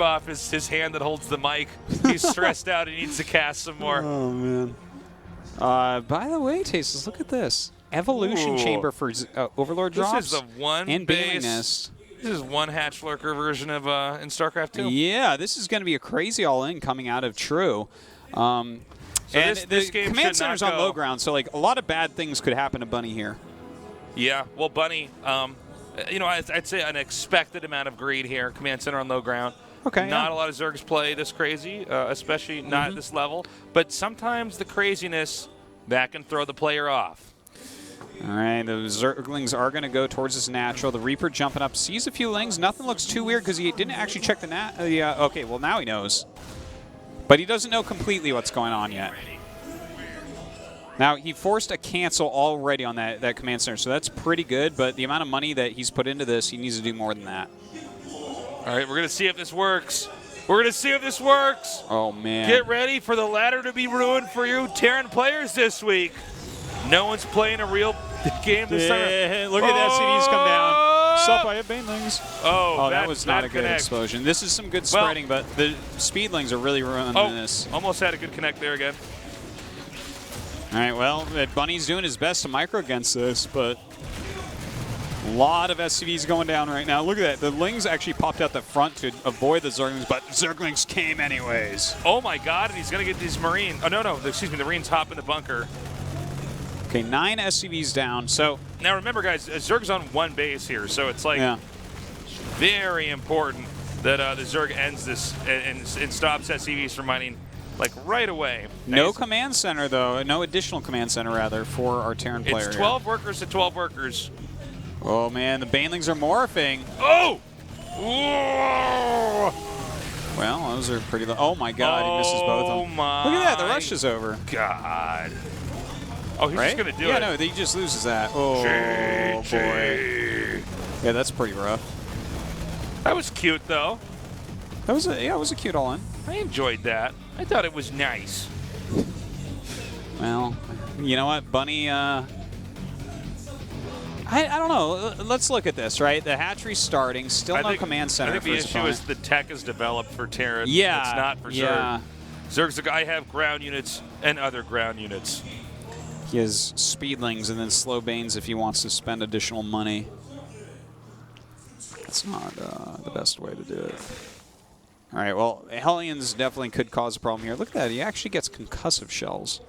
off his hand that holds the mic. He's stressed out. He needs to cast some more. Oh, man. By the way, Tasteless, look at this. Evolution Chamber for Overlord drops. This is the one and base. Nest. This is one Hatch Lurker version of in StarCraft 2. Yeah, this is going to be a crazy all-in coming out of True. So this game command should center's not on go. low ground, so like a lot of bad things could happen to Bunny here. Yeah, well, Bunny, I'd say an expected amount of greed here. Command center on low ground. Okay. Not a lot of Zergs play this crazy, especially not at this level. But sometimes the craziness, that can throw the player off. All right, the Zerglings are going to go towards this natural. The Reaper jumping up, sees a few lings. Nothing looks too weird because he didn't actually check the okay, well, now he knows. But he doesn't know completely what's going on yet. Now, he forced a cancel already on that command center, so that's pretty good. But the amount of money that he's put into this, he needs to do more than that. All right, we're going to see if this works. We're going to see if this works. Oh, man. Get ready for the ladder to be ruined for you Terran players this week. No one's playing a real game this time. Look at the SCVs come down. Sup, I have Banelings. Oh, that was not a good explosion. This is some good spreading, but the Speedlings are really ruining this. Almost had a good connect there again. All right, well, Bunny's doing his best to micro against this, but a lot of SCVs going down right now. Look at that. The Lings actually popped out the front to avoid the Zerglings, but Zerglings came anyways. Oh, my God, and he's going to get these Marines. Oh, no, excuse me, the Marines hop in the bunker. Okay, 9 SCVs down. So now remember, guys, Zerg's on one base here, so it's like very important that the Zerg ends this and stops SCVs from mining like right away. No command center, though. No additional command center, rather, for our Terran player. It's 12 workers to 12 workers. Oh, man, the Banelings are morphing. Oh! Whoa! Well, those are pretty low. Oh, my God, he misses both of them. My Look at that, the rush is over. God. Oh, he's just going to do it. Yeah, no, he just loses that. Oh, boy. Yeah, that's pretty rough. That was cute, though. That was it was a cute all-in. I enjoyed that. I thought it was nice. Well, you know what, Bunny, I don't know. Let's look at this, right? The hatchery's starting, still no command center. I think the issue is the tech is developed for Terran. Yeah. It's not for Zerg. Zerg's I have ground units and other ground units. He has Speedlings and then slow Banes if he wants to spend additional money. That's not the best way to do it. All right, well, Hellions definitely could cause a problem here. Look at that. He actually gets concussive shells.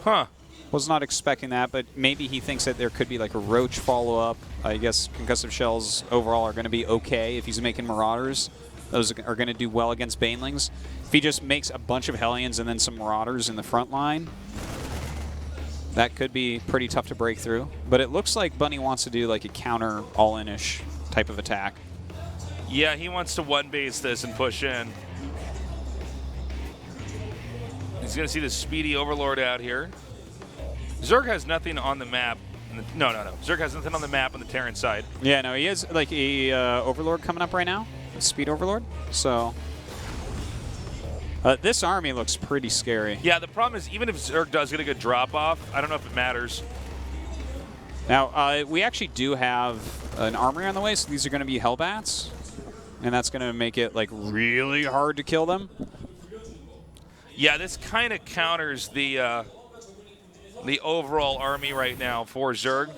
Huh. Was not expecting that, but maybe he thinks that there could be like a Roach follow-up. I guess concussive shells overall are going to be okay if he's making Marauders. Those are going to do well against Banelings. If he just makes a bunch of Hellions and then some Marauders in the front line, that could be pretty tough to break through. But it looks like Bunny wants to do like a counter all-in-ish type of attack. Yeah, he wants to one-base this and push in. He's going to see the speedy Overlord out here. Zerg has nothing on the map. No. Zerg has nothing on the map on the Terran side. Yeah, no, he has like a Overlord coming up right now, a Speed Overlord. So this army looks pretty scary. Yeah, the problem is even if Zerg does get a good drop-off, I don't know if it matters. Now, we actually do have an armory on the way, so these are going to be Hellbats. And that's going to make it like really hard to kill them. Yeah, this kind of counters the overall army right now for Zerg.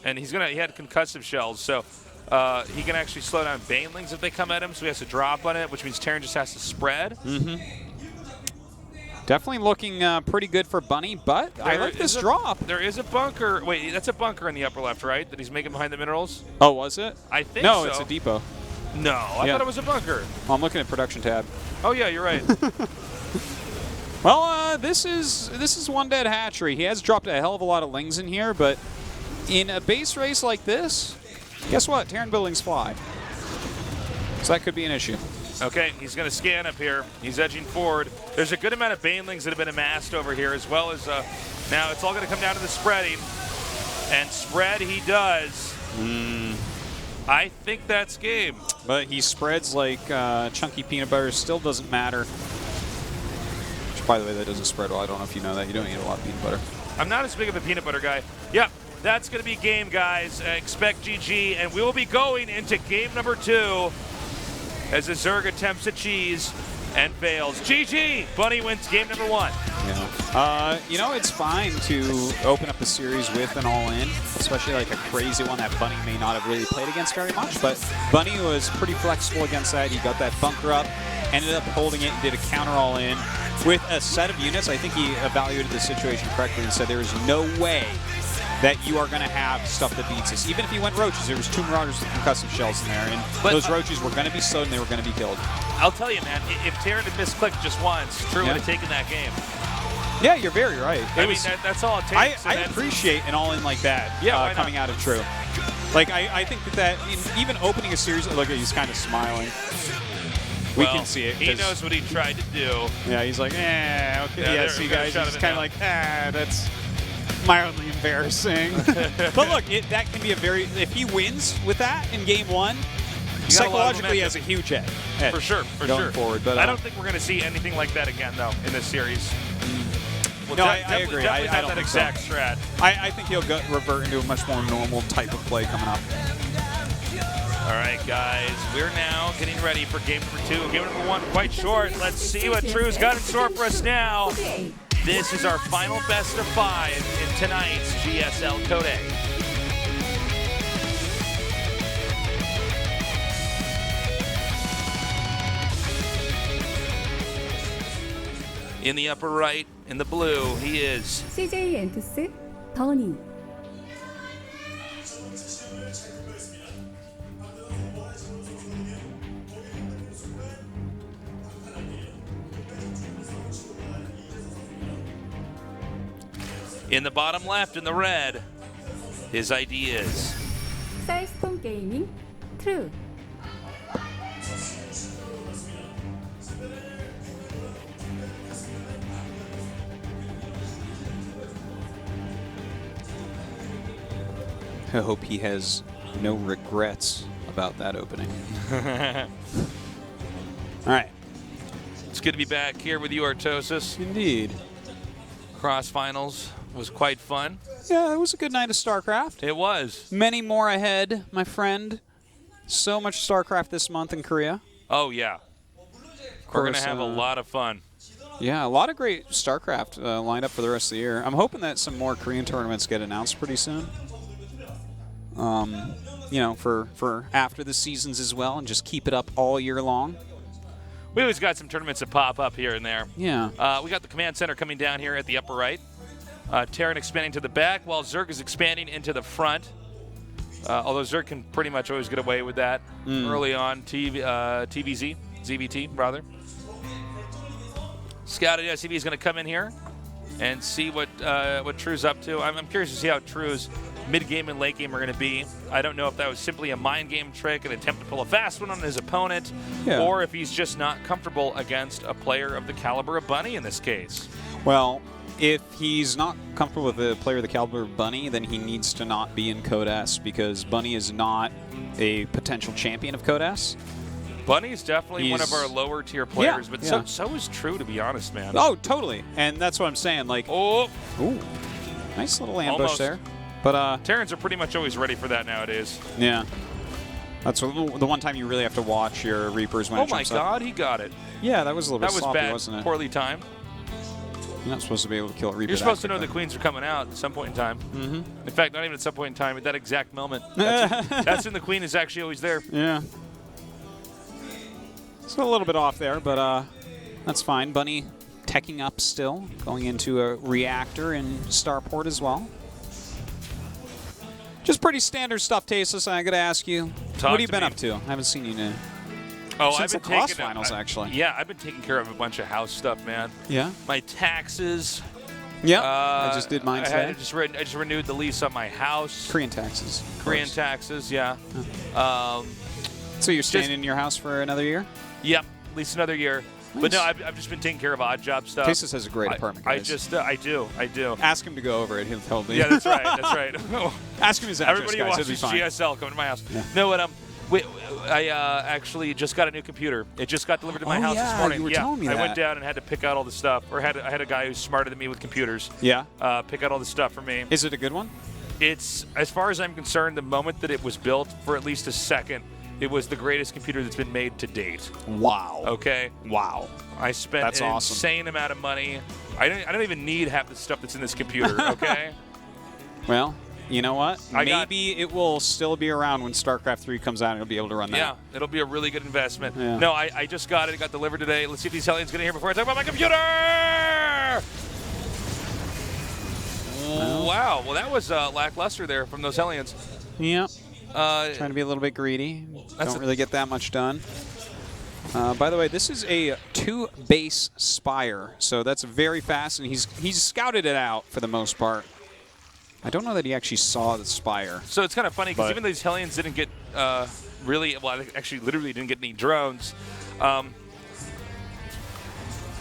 And he had concussive shells, so he can actually slow down Banelings if they come at him, so he has to drop on it, which means Terran just has to spread. Definitely looking pretty good for Bunny, but I like this drop. There is a bunker. Wait, that's a bunker in the upper left, right, that he's making behind the minerals? Oh, was it? I think so. No, it's a depot. No, I thought it was a bunker. Well, I'm looking at production tab. Oh, yeah, you're right. Well, this is one dead hatchery. He has dropped a hell of a lot of Lings in here, but in a base race like this, guess what? Terran buildings fly. So that could be an issue. Okay, he's going to scan up here. He's edging forward. There's a good amount of Banelings that have been amassed over here, as well as now it's all going to come down to the spreading. And spread he does. I think that's game. But he spreads like chunky peanut butter. Still doesn't matter. Which, by the way, that doesn't spread well. I don't know if you know that. You don't eat a lot of peanut butter. I'm not as big of a peanut butter guy. Yep, that's going to be game, guys. Expect GG, and we will be going into game number 2. as the Zerg attempts a cheese and fails. GG! Bunny wins game number 1. Yeah. You know, it's fine to open up the series with an all-in, especially like a crazy one that Bunny may not have really played against very much, but Bunny was pretty flexible against that. He got that bunker up, ended up holding it, and did a counter all-in. With a set of units, I think he evaluated the situation correctly and said there is no way that you are going to have stuff that beats this. Even if you went roaches, there was 2 Marauders with concussive shells in there, and those roaches were going to be slowed and they were going to be killed. I'll tell you, man, if Terran had misclicked just once, True would have taken that game. Yeah, you're very right. I mean, that's all it takes. I appreciate an all-in like that coming out of True. Like, I think that even opening a series, look, he's kind of smiling. We can see it. He knows what he tried to do. Yeah, he's like, okay. Yeah, see, guys, he's kind of like, that's mildly embarrassing. But look, that can be a very, if he wins with that in game 1, psychologically has a huge edge. For sure, going forward. But I don't think we're going to see anything like that again, though, in this series. Well, no, I agree. Definitely I not don't that think exact so. strat. I think he'll revert into a much more normal type of play coming up. All right, guys, we're now getting ready for game number 2. Game number 1 quite short. Let's see what True's got in store for us now. This is our final best of 5 in tonight's GSL Code A. In the upper right, in the blue, he is CJ 엔투스 더니. in the bottom left, in the red. His ID is 사이스톤 게이밍 트루. I hope he has no regrets about that opening. All right. It's good to be back here with you, Artosis. Indeed. Cross finals was quite fun. Yeah, it was a good night of StarCraft. It was. Many more ahead, my friend. So much StarCraft this month in Korea. Oh, yeah. We're going to have a lot of fun. Yeah, a lot of great StarCraft lined up for the rest of the year. I'm hoping that some more Korean tournaments get announced pretty soon. You know, for after the seasons as well, and just keep it up all year long. We always got some tournaments that pop up here and there. Yeah. We got the command center coming down here at the upper right. Terran expanding to the back, while Zerg is expanding into the front. Although Zerg can pretty much always get away with that early on. ZVT, rather. Scouted SCV is going to come in here and see what True's up to. I'm curious to see how True's mid-game and late game are going to be. I don't know if that was simply a mind game trick, an attempt to pull a fast one on his opponent, or if he's just not comfortable against a player of the caliber of Bunny in this case. Well, if he's not comfortable with a player of the caliber of Bunny, then he needs to not be in Code S, because Bunny is not a potential champion of Code S. Bunny's definitely one of our lower tier players, but yeah. so is True, to be honest, man. Oh, totally. And that's what I'm saying. Like, ooh, nice little ambush Almost. there. But Terrans are pretty much always ready for that nowadays. Yeah. That's the one time you really have to watch your Reapers when it jumps up. Oh my God, he got it. Yeah, that was a little bit sloppy, bad, wasn't it? Poorly timed. You're not supposed to be able to kill a Reaper. You're supposed to know the queens are coming out at some point in time. Mm-hmm. In fact, not even at some point in time, at that exact moment. That's when the queen is actually always there. Yeah. So a little bit off there, but that's fine. Bunny teching up still, going into a reactor in Starport as well. Just pretty standard stuff, Tasteless. I got to ask you, what have you been up to? I haven't seen you in since the cross finals, actually. Yeah, I've been taking care of a bunch of house stuff, man. Yeah. My taxes. Yeah. I just did mine today. I just renewed the lease on my house. Korean taxes. Korean taxes, yeah. So you're staying in your house for another year? Yep, at least another year. Nice. But no, I've just been taking care of odd job stuff. Tasteless has a great apartment, guys. I do. Ask him to go over it. He'll tell me. Yeah, that's right. That's right. Ask him his address, Everybody guys. watches GSL coming to my house. Yeah. No, but I actually just got a new computer. It just got delivered to my house this morning. You were telling me that. I went down and had to pick out all the stuff, or I had a guy who's smarter than me with computers. Yeah. Pick out all the stuff for me. Is it a good one? It's, as far as I'm concerned, the moment that it was built, for at least a second, it was the greatest computer that's been made to date. Wow. Okay? Wow. I spent That's an awesome. insane amount of money. I don't even need half the stuff that's in this computer, okay? Well, you know what? I got- Maybe it will still be around when StarCraft 3 comes out and it'll be able to run that. Yeah, it'll be a really good investment. Yeah. No, I just got it. It got delivered today. Let's see if these Hellions get in here before I talk about my computer! Wow. Well, that was lackluster there from those Hellions. Yep. Trying to be a little bit greedy. Don't really get that much done. By the way, this is a 2-base Spire, so that's very fast, and he's scouted it out for the most part. I don't know that he actually saw the Spire. So it's kind of funny because But- even though these Hellions didn't get really, well, actually literally didn't get any drones.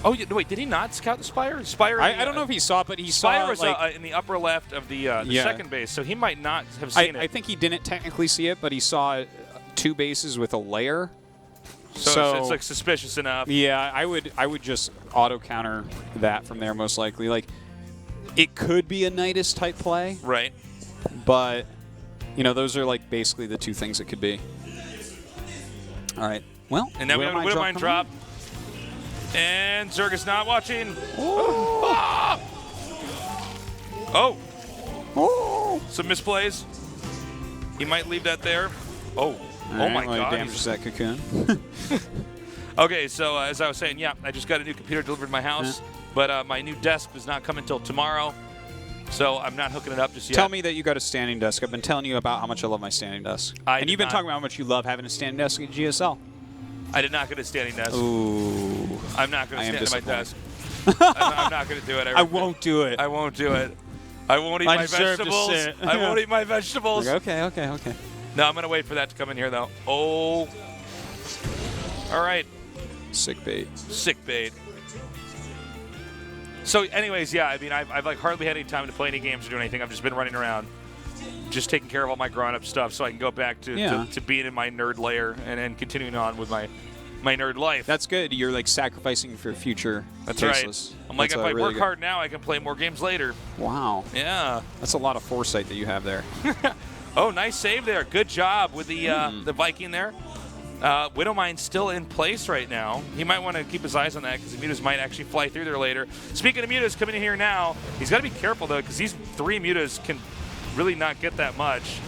Oh, wait, did he not scout the Spire? Spire. I don't know if he saw it, but he Spire saw was like, in the upper left of the Yeah. second base, so he might not have seen I it. think he didn't technically see it, but he saw 2 bases with a layer. So it's like suspicious enough. Yeah, I would just auto counter that from there most likely. Like, it could be a Nidus type play, Right. but you know those are like basically the 2 things it could be. All right. Well, And now we have a Widowmine drop. And Zerg is not watching. Ah! Oh, Oh. some misplays. He might leave that there. Oh, oh my God. He damages that cocoon. Okay, so as I was saying, yeah, I just got a new computer delivered to my house, but my new desk does not come until tomorrow, so I'm not hooking it up just yet. Tell me that you got a standing desk. I've been telling you about how much I love my standing desk. And did you've been not. talking about how much you love having a standing desk at GSL. I did not get a standing desk. Ooh. I'm not going I to am stand at my desk. disappointed. I'm not going to do it. I won't do it. I won't do it. I won't eat I my deserve to vegetables. sit. I won't eat my vegetables. Okay. No, I'm going to wait for that to come in here, though. Oh. All right. Sick bait. Sick bait. So, anyways, yeah, I mean, I've like hardly had any time to play any games or do anything. I've just been running around, just taking care of all my grown-up stuff so I can go back to being in my nerd lair and continuing on with my nerd life. That's good. You're like sacrificing for future. That's tasteless. right. I'm like, That's if I really work good. hard now, I can play more games later. Wow. Yeah. That's a lot of foresight that you have there. Oh, nice save there. Good job with the Viking there. Widowmine's still in place right now. He might want to keep his eyes on that because the mutas might actually fly through there later. Speaking of mutas coming in here now, he's got to be careful though because these 3 mutas can really not get that much.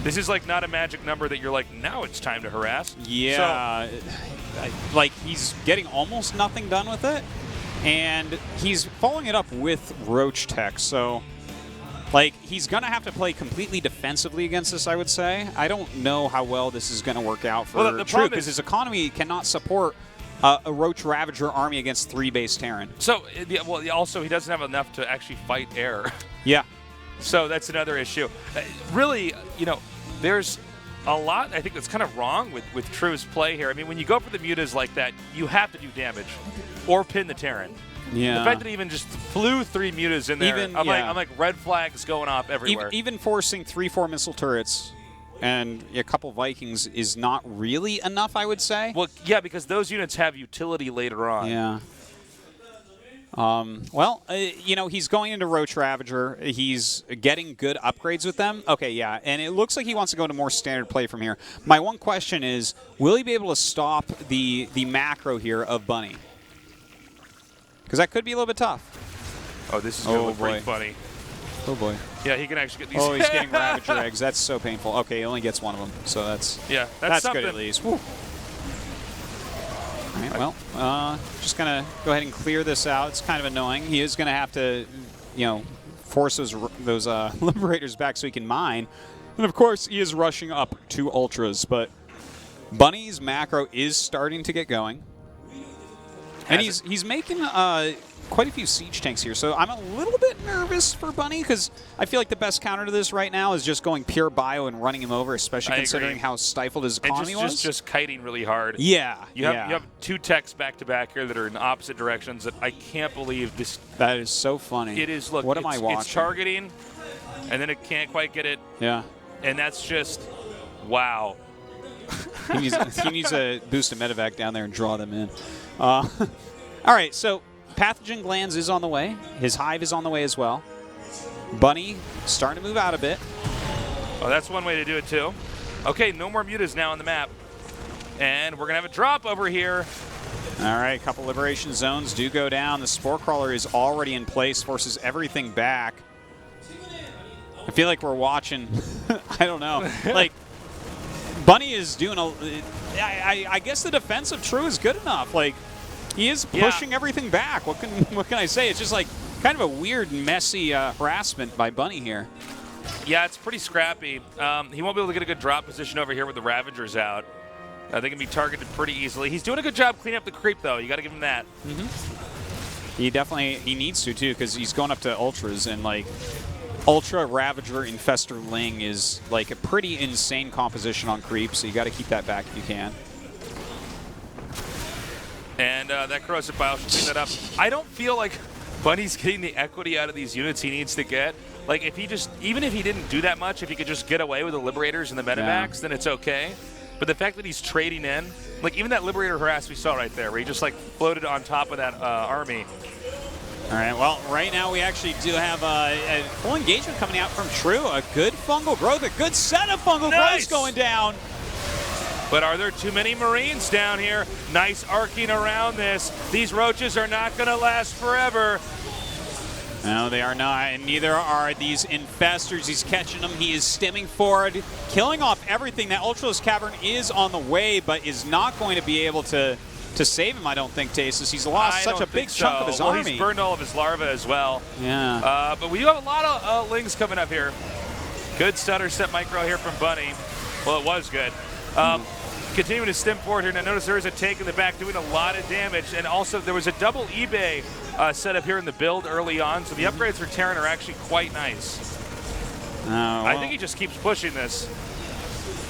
This is like not a magic number that you're like, now it's time to harass. Yeah. Like he's getting almost nothing done with it, and he's following it up with Roach Tech. So, like, he's going to have to play completely defensively against this, I would say. I don't know how well this is going to work out for the True, problem because is- his economy cannot support a Roach Ravager army against 3-base Terran. So, well, also he doesn't have enough to actually fight air. Yeah. So that's another issue. Really, you know, there's a lot I think that's kind of wrong with True's play here. I mean, when you go for the mutas like that, you have to do damage or pin the Terran. Yeah. The fact that he even just flew 3 mutas in there, Even- I'm yeah. like red flags going off everywhere. Even forcing 3-4 missile turrets and a couple Vikings is not really enough, I would say. Well, yeah, because those units have utility later on. Yeah. Well, you know, he's going into Roach Ravager. He's getting good upgrades with them. Okay, yeah, and it looks like he wants to go to more standard play from here. My one question is, will he be able to stop the macro here of Bunny? Because that could be a little bit tough. Oh, this is going to look pretty boy. funny. Oh, boy. Yeah, he can actually get these. Oh, he's getting Ravager eggs. That's so painful. Okay, he only gets one of them, so that's that's good at something. least. Woo. All right, well, just going to go ahead and clear this out. It's kind of annoying. He is going to have to, you know, force those Liberators back so he can mine. And, of course, he is rushing up 2 Ultras, but Bunny's macro is starting to get going. And he's making quite a few siege tanks here, so I'm a little bit nervous for Bunny because I feel like the best counter to this right now is just going pure bio and running him over, especially I considering agree. how stifled his And economy was. just kiting really hard. Yeah, You have 2 techs back to back here that are in opposite directions that I can't believe this. That is so funny. It is. Look, what am I watching? It's targeting, and then it can't quite get it, Yeah. and that's just wow. He needs to boost a medevac down there and draw them in. All right, so Pathogen Glands is on the way. His Hive is on the way as well. Bunny starting to move out a bit. Oh, that's one way to do it too. Okay, no more mutas now on the map. And we're going to have a drop over here. All right, a couple liberation zones do go down. The Spore Crawler is already in place, forces everything back. I feel like we're watching, I don't know, like, Bunny is doing I guess the defense of True is good enough. Like, he is pushing everything back. What can I say? It's just like kind of a weird, messy harassment by Bunny here. Yeah, it's pretty scrappy. He won't be able to get a good drop position over here with the Ravagers out. They can be targeted pretty easily. He's doing a good job cleaning up the creep, though. You got to give him that. He needs to, too, because he's going up to Ultras, and, like, Ultra, Ravager, Infester, Ling is, like, a pretty insane composition on creep, so you got to keep that back if you can. And that Corrosive Bile should clean that up. I don't feel like Bunny's getting the equity out of these units he needs to get. Like, if he just, even if he didn't do that much, if he could just get away with the Liberators and the Medivacs, then it's okay. But the fact that he's trading in, like even that Liberator harass we saw right there, where he just like floated on top of that army. All right, well, right now we actually do have a full engagement coming out from True. A good fungal growth, a good set of fungal growths going down. But are there too many Marines down here? Nice arcing around this. These roaches are not going to last forever. No, they are not, and neither are these Infestors. He's catching them. He is stemming forward, killing off everything. That Ultralisk Cavern is on the way, but is not going to be able to save him, I don't think, Tasis. He's lost such a big chunk of his army. He's burned all of his larvae as well. Yeah. But we do have a lot of Lings coming up here. Good stutter step micro here from Bunny. Well, it was good. Continuing to stem forward here. Now notice there is a tank in the back doing a lot of damage. And also there was a double eBay set up here in the build early on. So the upgrades for Terran are actually quite nice. Well, I think he just keeps pushing this.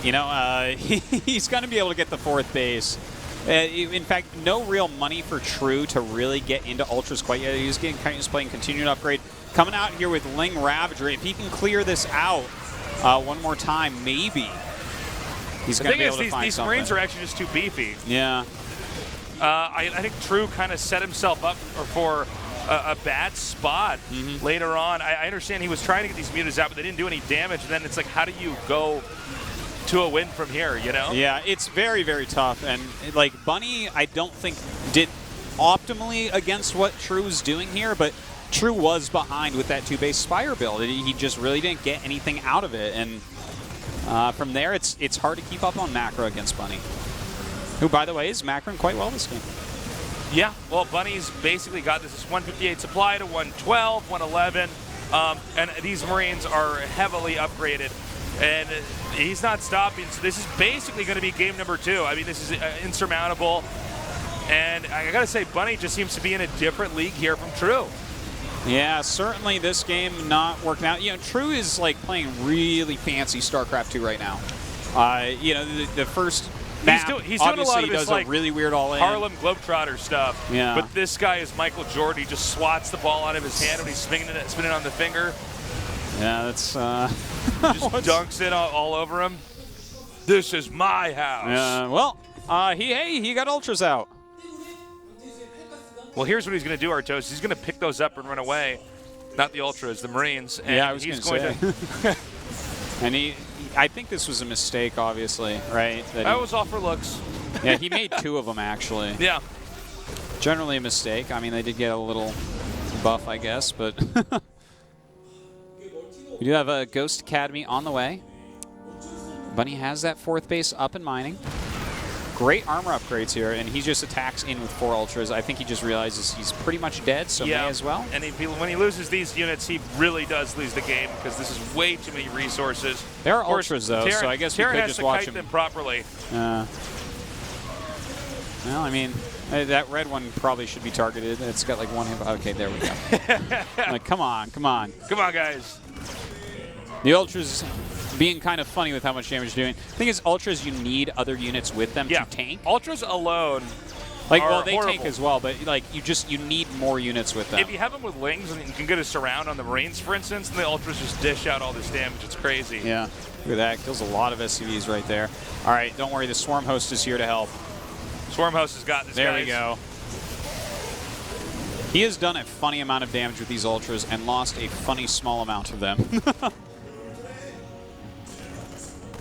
You know, he's going to be able to get the 4th base. In fact, no real money for True to really get into Ultras quite yet. He's playing continued upgrade. Coming out here with Ling Ravager. If he can clear this out one more time, maybe he's going to be able to find these something. Marines are actually just too beefy. Yeah. I think True kind of set himself up for a bad spot later on. I understand he was trying to get these mutas out, but they didn't do any damage. And then it's like, how do you go to a win from here, you know? Yeah, it's very, very tough. And, like, Bunny, I don't think did optimally against what True was doing here, but True was behind with that 2-base Spire build. He just really didn't get anything out of it. And from there, it's hard to keep up on macro against Bunny, who, by the way, is macroing quite well this game. Yeah, well, Bunny's basically got this 158 supply to 112, 111, and these Marines are heavily upgraded, and he's not stopping, so this is basically going to be game number 2. I mean, this is insurmountable, and I gotta say, Bunny just seems to be in a different league here from True. Yeah, certainly this game not working out. You know, True is like playing really fancy StarCraft 2 right now. You know, the first map, he's doing a lot of does this, like, a really weird all-in Harlem Globetrotter stuff. Yeah. But this guy is Michael Jordan. He just swats the ball out of his hand when he's spinning on the finger. Yeah, that's just dunks it all over him. This is my house. Well, he got Ultras out. Well, here's what he's going to do, Artos. He's going to pick those up and run away. Not the Ultras, the Marines. And yeah, I was going to say. And I think this was a mistake, obviously, right? That was all for looks. Yeah, he made 2 of them, actually. Yeah. Generally a mistake. I mean, they did get a little buff, I guess, but we do have a Ghost Academy on the way. Bunny has that 4th base up and mining. Great armor upgrades here, and he just attacks in with 4 Ultras. I think he just realizes he's pretty much dead, so may as well. And when he loses these units, he really does lose the game because this is way too many resources. There are Ultras, though, so I guess we could just watch him. Them properly. Well, I mean, that red one probably should be targeted. It's got like 1 hit. Okay, there we go. Like, come on, come on. Come on, guys. The Ultras being kind of funny with how much damage they're doing. The thing is, Ultras, you need other units with them to tank. Ultras alone well, they horrible. tank as well, but like you need more units with them. If you have them with Lings and you can get a surround on the Marines, for instance, and the Ultras just dish out all this damage, it's crazy. Yeah, look at that. Kills a lot of SCVs right there. All right, don't worry. The Swarm Host is here to help. Swarm Host has got this, There guys. we go. He has done a funny amount of damage with these Ultras and lost a funny small amount of them.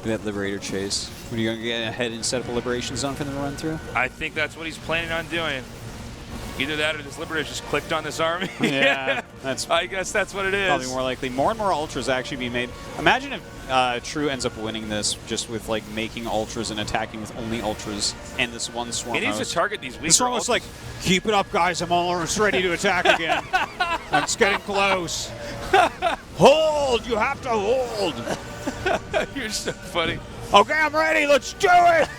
That Liberator chase. What, are you going to get ahead and set up a Liberation Zone for them to run through? I think that's what he's planning on doing. Either that or this Liberator just clicked on this army. Yeah, I guess that's what it is. probably more likely. More and more Ultras actually be made. Imagine if True ends up winning this just with like making Ultras and attacking with only Ultras and this one Swarm He needs host. to target these weaker This Swarm was ultras. like, keep it up, guys. I'm almost ready to attack again. It's getting close. Hold! You have to hold. You're so funny. Okay, I'm ready. Let's do it.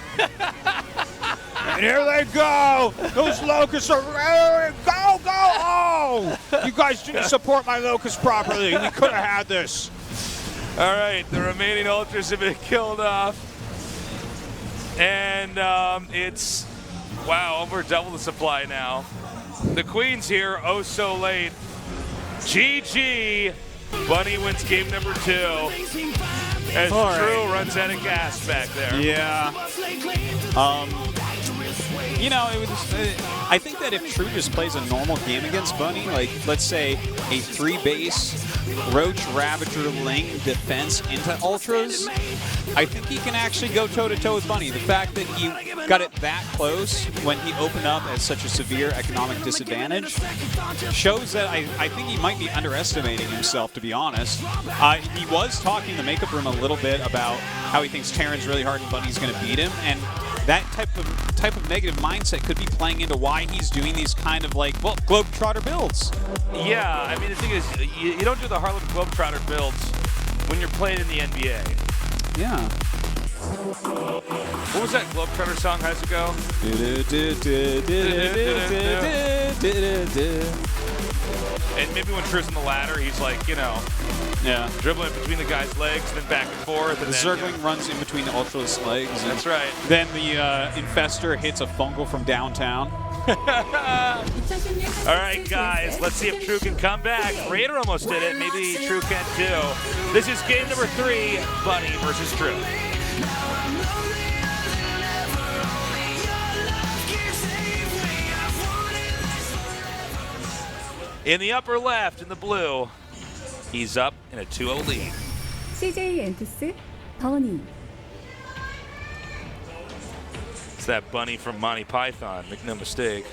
And here they go. Those locusts are ready. Go, go. Oh, you guys didn't support my locust properly. We could have had this. All right, the remaining ultras have been killed off. And it's, wow, over double the supply now. The Queen's here, oh so late. GG. Bunny wins game number 2. As True runs out of gas back there. Yeah. You know, it was. I think that if True just plays a normal game against Bunny, like let's say a 3-base Roach, Ravager, Ling defense into Ultras, I think he can actually go toe-to-toe with Bunny. The fact that he got it that close when he opened up at such a severe economic disadvantage shows that I think he might be underestimating himself, to be honest. He was talking in the makeup room a little bit about how he thinks Terran's really hard and Bunny's going to beat him, and that type of negative mindset could be playing into why he's doing these kind of like, well, Globetrotter builds. Yeah, I mean, the thing is, you don't do the Harlem Globetrotter builds when you're playing in the NBA. Yeah. What was that Globetrotter song? How's it go? And maybe when True's in the ladder, he's like, you know, Yeah. dribbling between the guy's legs, then back and forth. And The then, circling runs in between the Ultra's legs. and That's right. Then the Infestor hits a fungal from downtown. All right, guys, let's see if True can come back. Raider almost did it. Maybe True can too. This is game number 3, Bunny versus True. In the upper left, in the blue, he's up in a 2-0 lead. CJ 엔투스 더니. It's that Bunny from Monty Python, make no mistake.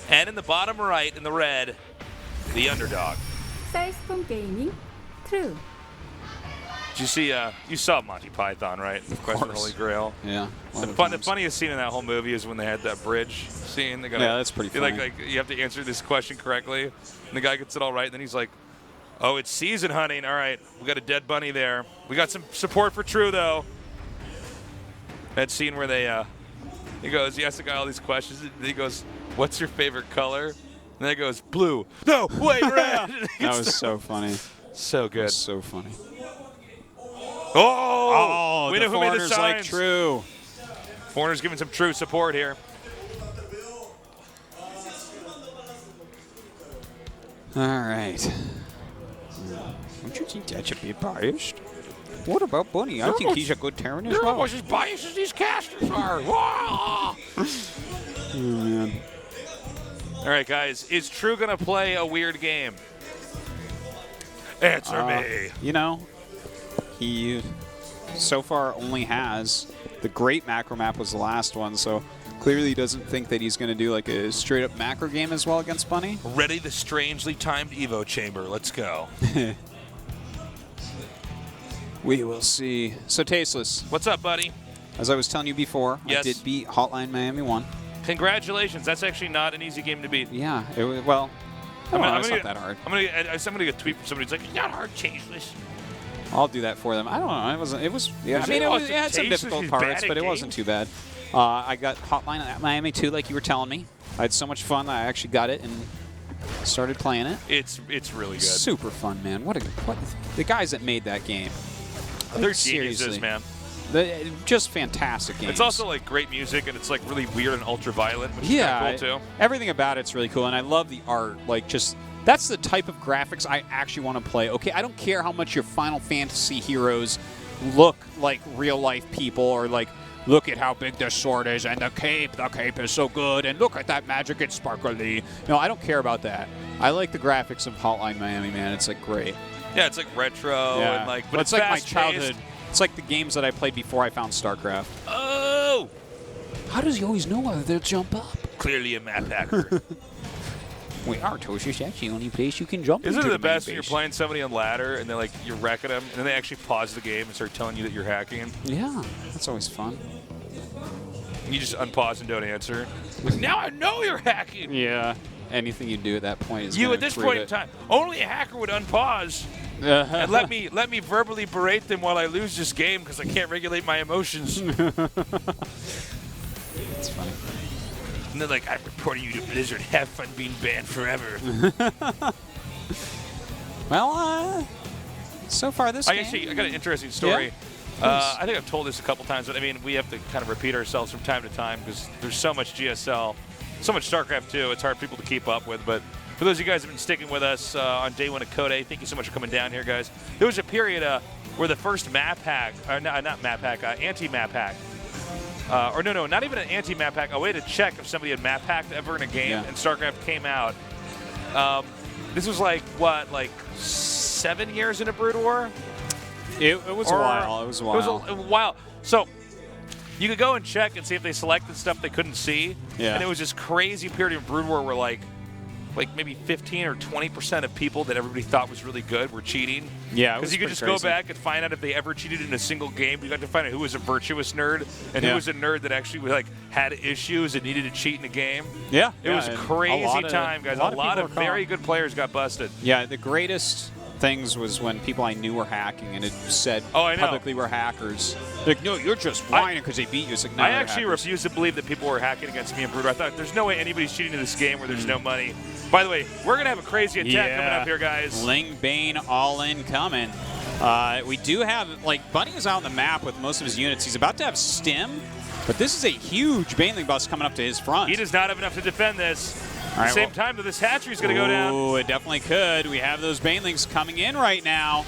And in the bottom right, in the red, the underdog. 사이스톤 게이밍 트루. Did you see, you saw Monty Python, right? The Quest for the course. Holy Grail. Yeah. The funniest scene in that whole movie is when they had that bridge scene. They gotta, Yeah, that's pretty funny. Like, you have to answer this question correctly. And the guy gets it all right, and then he's like, oh, it's season hunting. All right, we got a dead bunny there. We got some support for True, though. That scene where they, he goes, he asks the guy all these questions. And he goes, what's your favorite color? And then he goes, blue. No, wait, red. That was so funny. So good. That's so funny. Oh, we the know who made the foreigners signs. like True. Foreigners giving some True support here. All right. Don't you think that's a bit biased? What about Bunny? I think he's a good Terran as well. As biased as these casters are. Wow. Oh, man. All right, guys. Is True going to play a weird game? Answer me. You know, he so far only has the great macro map was the last one, so clearly he doesn't think that he's going to do like a straight up macro game as well against Bunny. Ready the strangely timed Evo chamber. Let's go. We will see. So Tasteless, What's up, buddy? as I was telling you before, Yes. I did beat Hotline Miami 1. Congratulations. That's actually not an easy game to beat. Yeah, it was, well, I'm gonna- it's I'm not gonna- that hard. I'm gonna get a tweet from somebody who's like, it's not hard, Changeless. I'll do that for them. I don't know. It wasn't. It was. Yeah. I mean, it had some difficult parts, but it wasn't too bad. I got Hotline at Miami 2, like you were telling me. I had so much fun that I actually got it and started playing it. It's really good. Super fun, man. What the guys that made that game. They're seriously, geniuses, man. Just fantastic games. It's also like great music, and it's like really weird and ultra violent, which is yeah, kind of cool too. everything about it's really cool, and I love the art. Like, just that's the type of graphics I actually want to play. Okay, I don't care how much your Final Fantasy heroes look like real life people, or like, look at how big their sword is, and the cape is so good, and look at that magic, it's sparkly. No, I don't care about that. I like the graphics of Hotline Miami, man. It's like great. Yeah, it's like retro and like, but it's like my fast-paced. childhood. It's like the games that I played before I found StarCraft. Oh! How does he always know whether they'll jump up? Clearly a map hacker. We are Toshis. That's the only place you can jump. Isn't into it the main best when you're base. playing somebody on ladder and they're like, you're wrecking them, and then they actually pause the game and start telling you that you're hacking? Yeah, that's always fun. You just unpause and don't answer. Now I know you're hacking! Yeah. Anything you do at that point is You gonna at this prove point in it. time, only a hacker would unpause and let me verbally berate them while I lose this game because I can't regulate my emotions. It's funny. And they're like, I'm reporting you to Blizzard. Have fun being banned forever. Well, so far this game. Actually, I got an interesting story. Yeah, I think I've told this a couple times, but I mean, we have to kind of repeat ourselves from time to time because there's so much GSL, so much StarCraft 2. It's hard for people to keep up with. But for those of you guys who have been sticking with us on day one of Code A, thank you so much for coming down here, guys. There was a period where the first map hack, or not map hack, anti-map hack, or no, not even an anti-map hack, a way to check if somebody had map hacked ever in a game, and StarCraft came out. This was like, what, like 7 years into Brood War? It was a while. It was a while. It was a while. So you could go and check and see if they selected stuff they couldn't see. Yeah. And it was this crazy period of Brood War where like maybe 15 or 20% of people that everybody thought was really good were cheating. Yeah, because you could just go back and find out if they ever cheated in a single game. You got to find out who was a virtuous nerd and who was a nerd that actually like had issues and needed to cheat in a game. Yeah, it was a crazy time, guys. A lot of very good players got busted. Yeah, the greatest things was when people I knew were hacking and it said publicly we're hackers. Like, no, you're just whining because they beat you. It's like, no, I actually refuse to believe that people were hacking against me and Bruder. I thought there's no way anybody's cheating in this game where there's no money. By the way, we're going to have a crazy attack coming up here, guys. Ling Bane all in coming. We do have, like, Bunny is out on the map with most of his units. He's about to have Stim, but this is a huge Baneling bus coming up to his front. He does not have enough to defend this. At All the right, same time, though, this hatchery is going to go down. Oh, it definitely could. We have those Banelings coming in right now.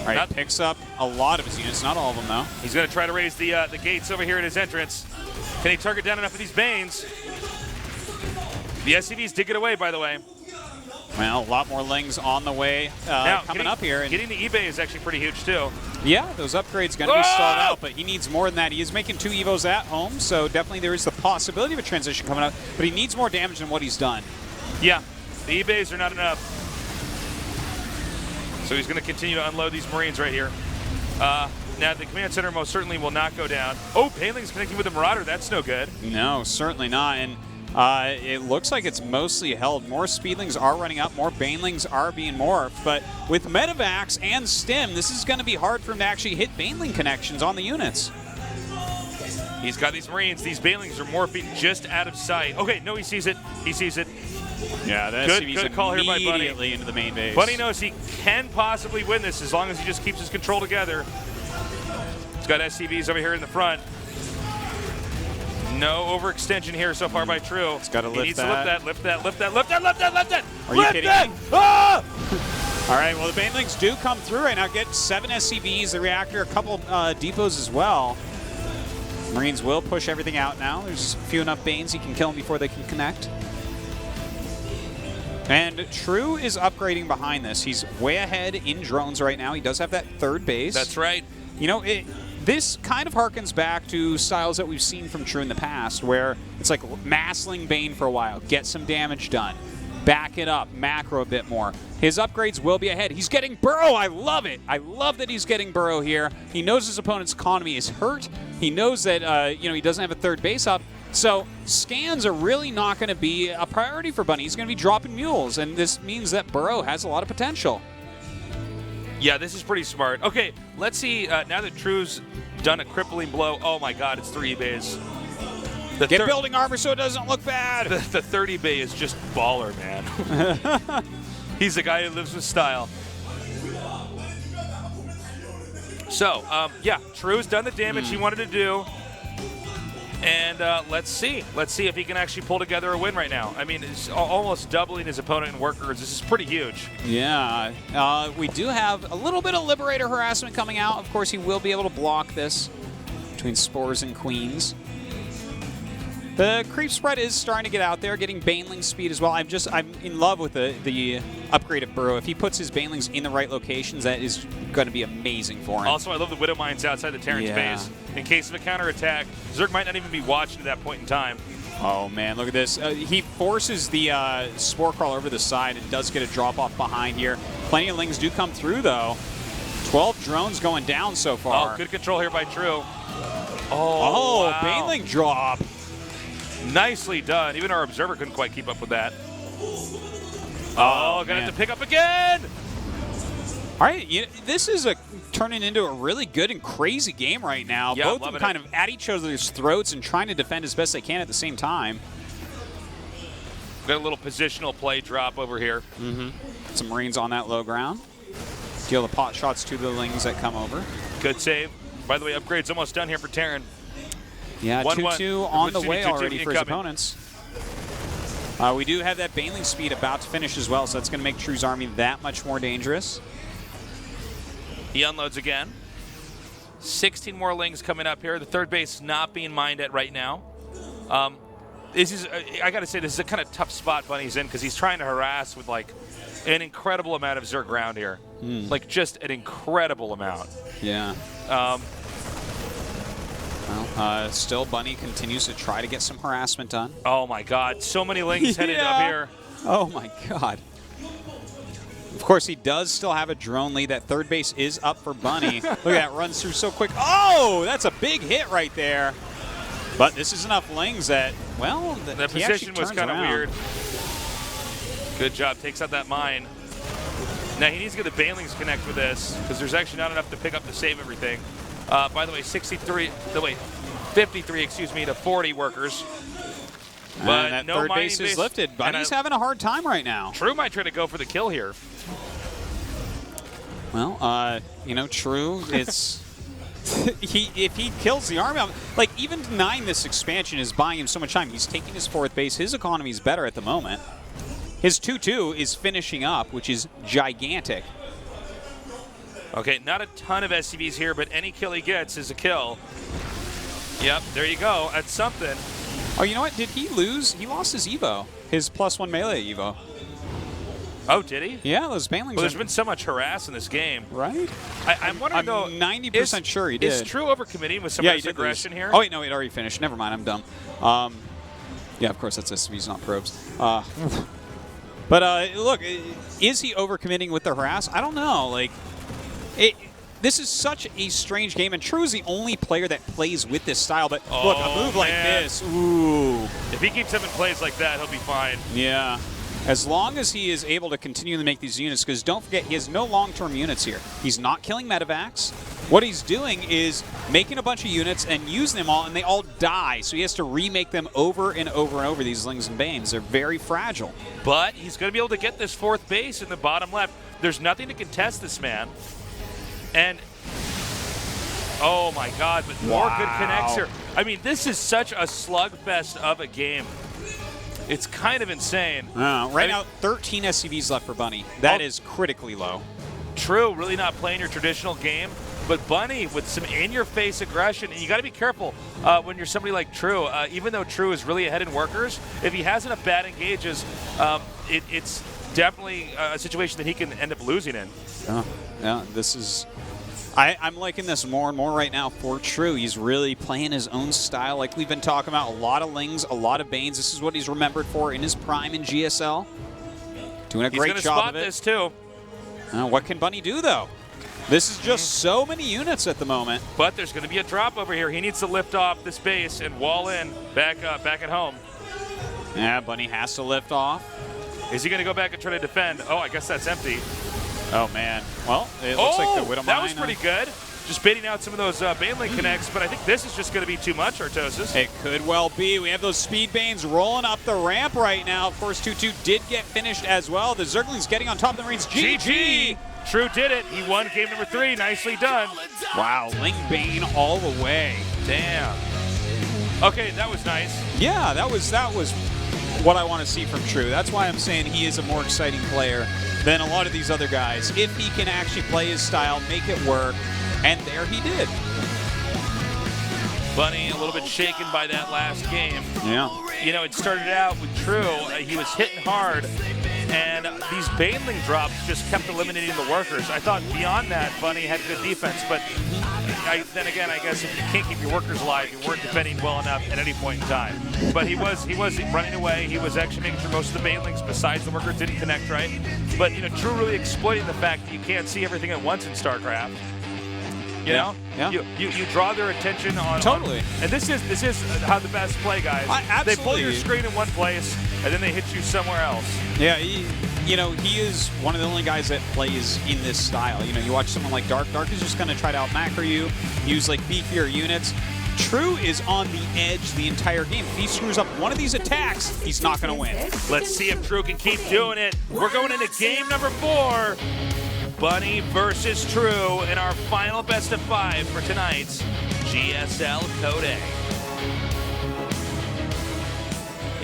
All right, picks up a lot of his units, not all of them, though. He's going to try to raise the gates over here at his entrance. Can he target down enough of these Banes? The SCVs did get away, by the way. Well, a lot more Lings on the way coming up here. And getting the eBay is actually pretty huge, too. yeah, those upgrades going to be stalled out, but he needs more than that. He is making 2 Evos at home, so definitely there is the possibility of a transition coming up, but he needs more damage than what he's done. Yeah, the eBays are not enough. So he's going to continue to unload these Marines right here. Now, the command center most certainly will not go down. Oh, Baneling's connecting with the Marauder. That's no good. No, certainly not. And it looks like it's mostly held. More Speedlings are running up. More Banelings are being morphed. But with Medivacs and Stim, this is going to be hard for him to actually hit Baneling connections on the units. He's got these Marines. These Banelings are morphing just out of sight. Okay, no, he sees it. He sees it. Yeah, the good call here by Bunny. Immediately into the main base. Bunny knows he can possibly win this as long as he just keeps his control together. He's got SCVs over here in the front. No overextension here so far by True. He's got to lift that. He needs to lift that, lift that, lift that, lift that, lift that, lift that. Are you kidding me? Ah! All right, well, the Banelings do come through right now. Get 7 SCVs, the reactor, a couple depots as well. Marines will push everything out now. There's few enough Banes he can kill them before they can connect. And True is upgrading behind this. He's way ahead in drones right now. He does have that third base. That's right. You know, this kind of harkens back to styles that we've seen from True in the past, where it's like massling Bane for a while, get some damage done, back it up, macro a bit more. His upgrades will be ahead. He's getting Burrow. I love it. I love that he's getting Burrow here. He knows his opponent's economy is hurt. He knows that he doesn't have a third base up. So scans are really not going to be a priority for Bunny. He's going to be dropping mules, and this means that Burrow has a lot of potential. Yeah, this is pretty smart. Okay, let's see. Now that True's done a crippling blow. Oh, my God, it's 3 eBays. Get building armor so it doesn't look bad. The 3rd eBay is just baller, man. He's the guy who lives with style. So, yeah, True's done the damage he wanted to do. And let's see. Let's see if he can actually pull together a win right now. I mean, it's almost doubling his opponent in workers. This is pretty huge. Yeah. We do have a little bit of Liberator harassment coming out. Of course, he will be able to block this between Spores and Queens. The creep spread is starting to get out there, getting Baneling speed as well. I'm in love with the upgrade of Burrow. If he puts his Banelings in the right locations, that is going to be amazing for him. Also, I love the Widow Mines outside the Terran's base. In case of a counterattack, Zerg might not even be watching at that point in time. Oh, man, look at this. He forces the Spore Crawler over the side and does get a drop-off behind here. Plenty of Lings do come through, though. 12 drones going down so far. Oh, good control here by True. Oh, wow. Baneling drop. Nicely done. Even our Observer couldn't quite keep up with that. Oh, gonna have to pick up again. All right, this is turning into a really good and crazy game right now. Yeah, both of them kind of at each other's throats and trying to defend as best they can at the same time. Got a little positional play drop over here. Some Marines on that low ground. Deal the pot shots to the Lings that come over. Good save. By the way, upgrade's almost done here for Terran. Yeah, 2-2 on the way already for his incoming. opponents. We do have that Baneling speed about to finish as well, so that's going to make True's army that much more dangerous. He unloads again. 16 more Lings coming up here. The third base not being mined at right now. This is, I got to say, this is a kind of tough spot Bunny's in because he's trying to harass with like an incredible amount of Zerg ground here. Like just an incredible amount. Yeah. Still, Bunny continues to try to get some harassment done. Oh my God, so many Lings headed up here. Oh my God. Of course, he does still have a drone lead. That third base is up for Bunny. Look at that, runs through so quick. Oh, that's a big hit right there. But this is enough Lings that, well, the position was kind of weird. Good job, takes out that mine. Now he needs to get the Banelings connect with this because there's actually not enough to pick up to save everything. By the way, 53, excuse me, to 40 workers. But and that no third mining base is lifted. Bunny's having a hard time right now. True might try to go for the kill here. Well, you know, True, it's if he kills the army, like even denying this expansion is buying him so much time. He's taking his fourth base. His economy is better at the moment. His 2-2 is finishing up, which is gigantic. Okay, not a ton of SCVs here, but any kill he gets is a kill. Yep, there you go. That's something. Oh, you know what? Did he lose? He lost his Evo, his +1 melee Evo. Oh, did he? Yeah, those Banelings. Well, there's been so much harass in this game. Right? I'm wondering, though. I'm 90% sure he did. Is True overcommitting with some of this aggression here? Oh, wait, no, it already finished. Never mind, I'm dumb. Yeah, of course, that's SCVs, not probes. But look, is he overcommitting with the harass? I don't know. Like, this is such a strange game, and True is the only player that plays with this style. But look, a move like this, ooh. If he keeps having plays like that, he'll be fine. Yeah. As long as he is able to continue to make these units, because don't forget, he has no long-term units here. He's not killing medevacs. What he's doing is making a bunch of units and using them all, and they all die. So he has to remake them over and over and over, these Lings and Banes. They're very fragile. But he's going to be able to get this fourth base in the bottom left. There's nothing to contest this man. And, oh my God, but more good connects here. I mean, this is such a slugfest of a game. It's kind of insane. Right now, 13 SCVs left for Bunny. That is critically low. True, really not playing your traditional game, but Bunny with some in-your-face aggression, and you got to be careful when you're somebody like True. Even though True is really ahead in workers, if he has enough bad engages, it's definitely a situation that he can end up losing in. Yeah, this is... I'm liking this more and more right now for True. He's really playing his own style like we've been talking about. A lot of Lings, a lot of Banes. This is what he's remembered for in his prime in GSL. Doing a great job of it. He's going to spot this too. What can Bunny do though? This is just so many units at the moment. But there's going to be a drop over here. He needs to lift off this base and wall in back at home. Yeah, Bunny has to lift off. Is he going to go back and try to defend? Oh, I guess that's empty. Oh, man. Well, it looks like the Widow Mine. That was pretty good. Just baiting out some of those Baneling connects, but I think this is just going to be too much, Artosis. It could well be. We have those Speed Banes rolling up the ramp right now. Of course, 2-2 did get finished as well. The Zerglings getting on top of the Marines. GG! True did it. He won game number 3. Nicely done. Wow, Ling Bane all the way. Damn. Okay, that was nice. Yeah, that was what I want to see from True. That's why I'm saying he is a more exciting player than a lot of these other guys. If he can actually play his style, make it work, and there he did. Bunny a little bit shaken by that last game. Yeah. You know, it started out with True. He was hitting hard, and these Baneling drops just kept eliminating the workers. I thought beyond that, Bunny had good defense, but then again, I guess if you can't keep your workers alive, you weren't defending well enough at any point in time. But he was running away. He was actually making sure most of the Banelings, besides the workers, didn't connect right. But you know, True really exploiting the fact that you can't see everything at once in StarCraft. You know, Yeah. You draw their attention on Totally. and this is how the best play, guys. They pull your Absolutely. screen in one place and then they hit you somewhere else. Yeah, he is one of the only guys that plays in this style. You know, you watch someone like Dark. Dark is just going to try to out-macro you, use like beefier units. True is on the edge the entire game. If he screws up one of these attacks, he's not going to win. Let's see if True can keep doing it. We're going into game number 4. Bunny versus True in our final best of 5 for tonight's GSL Code A.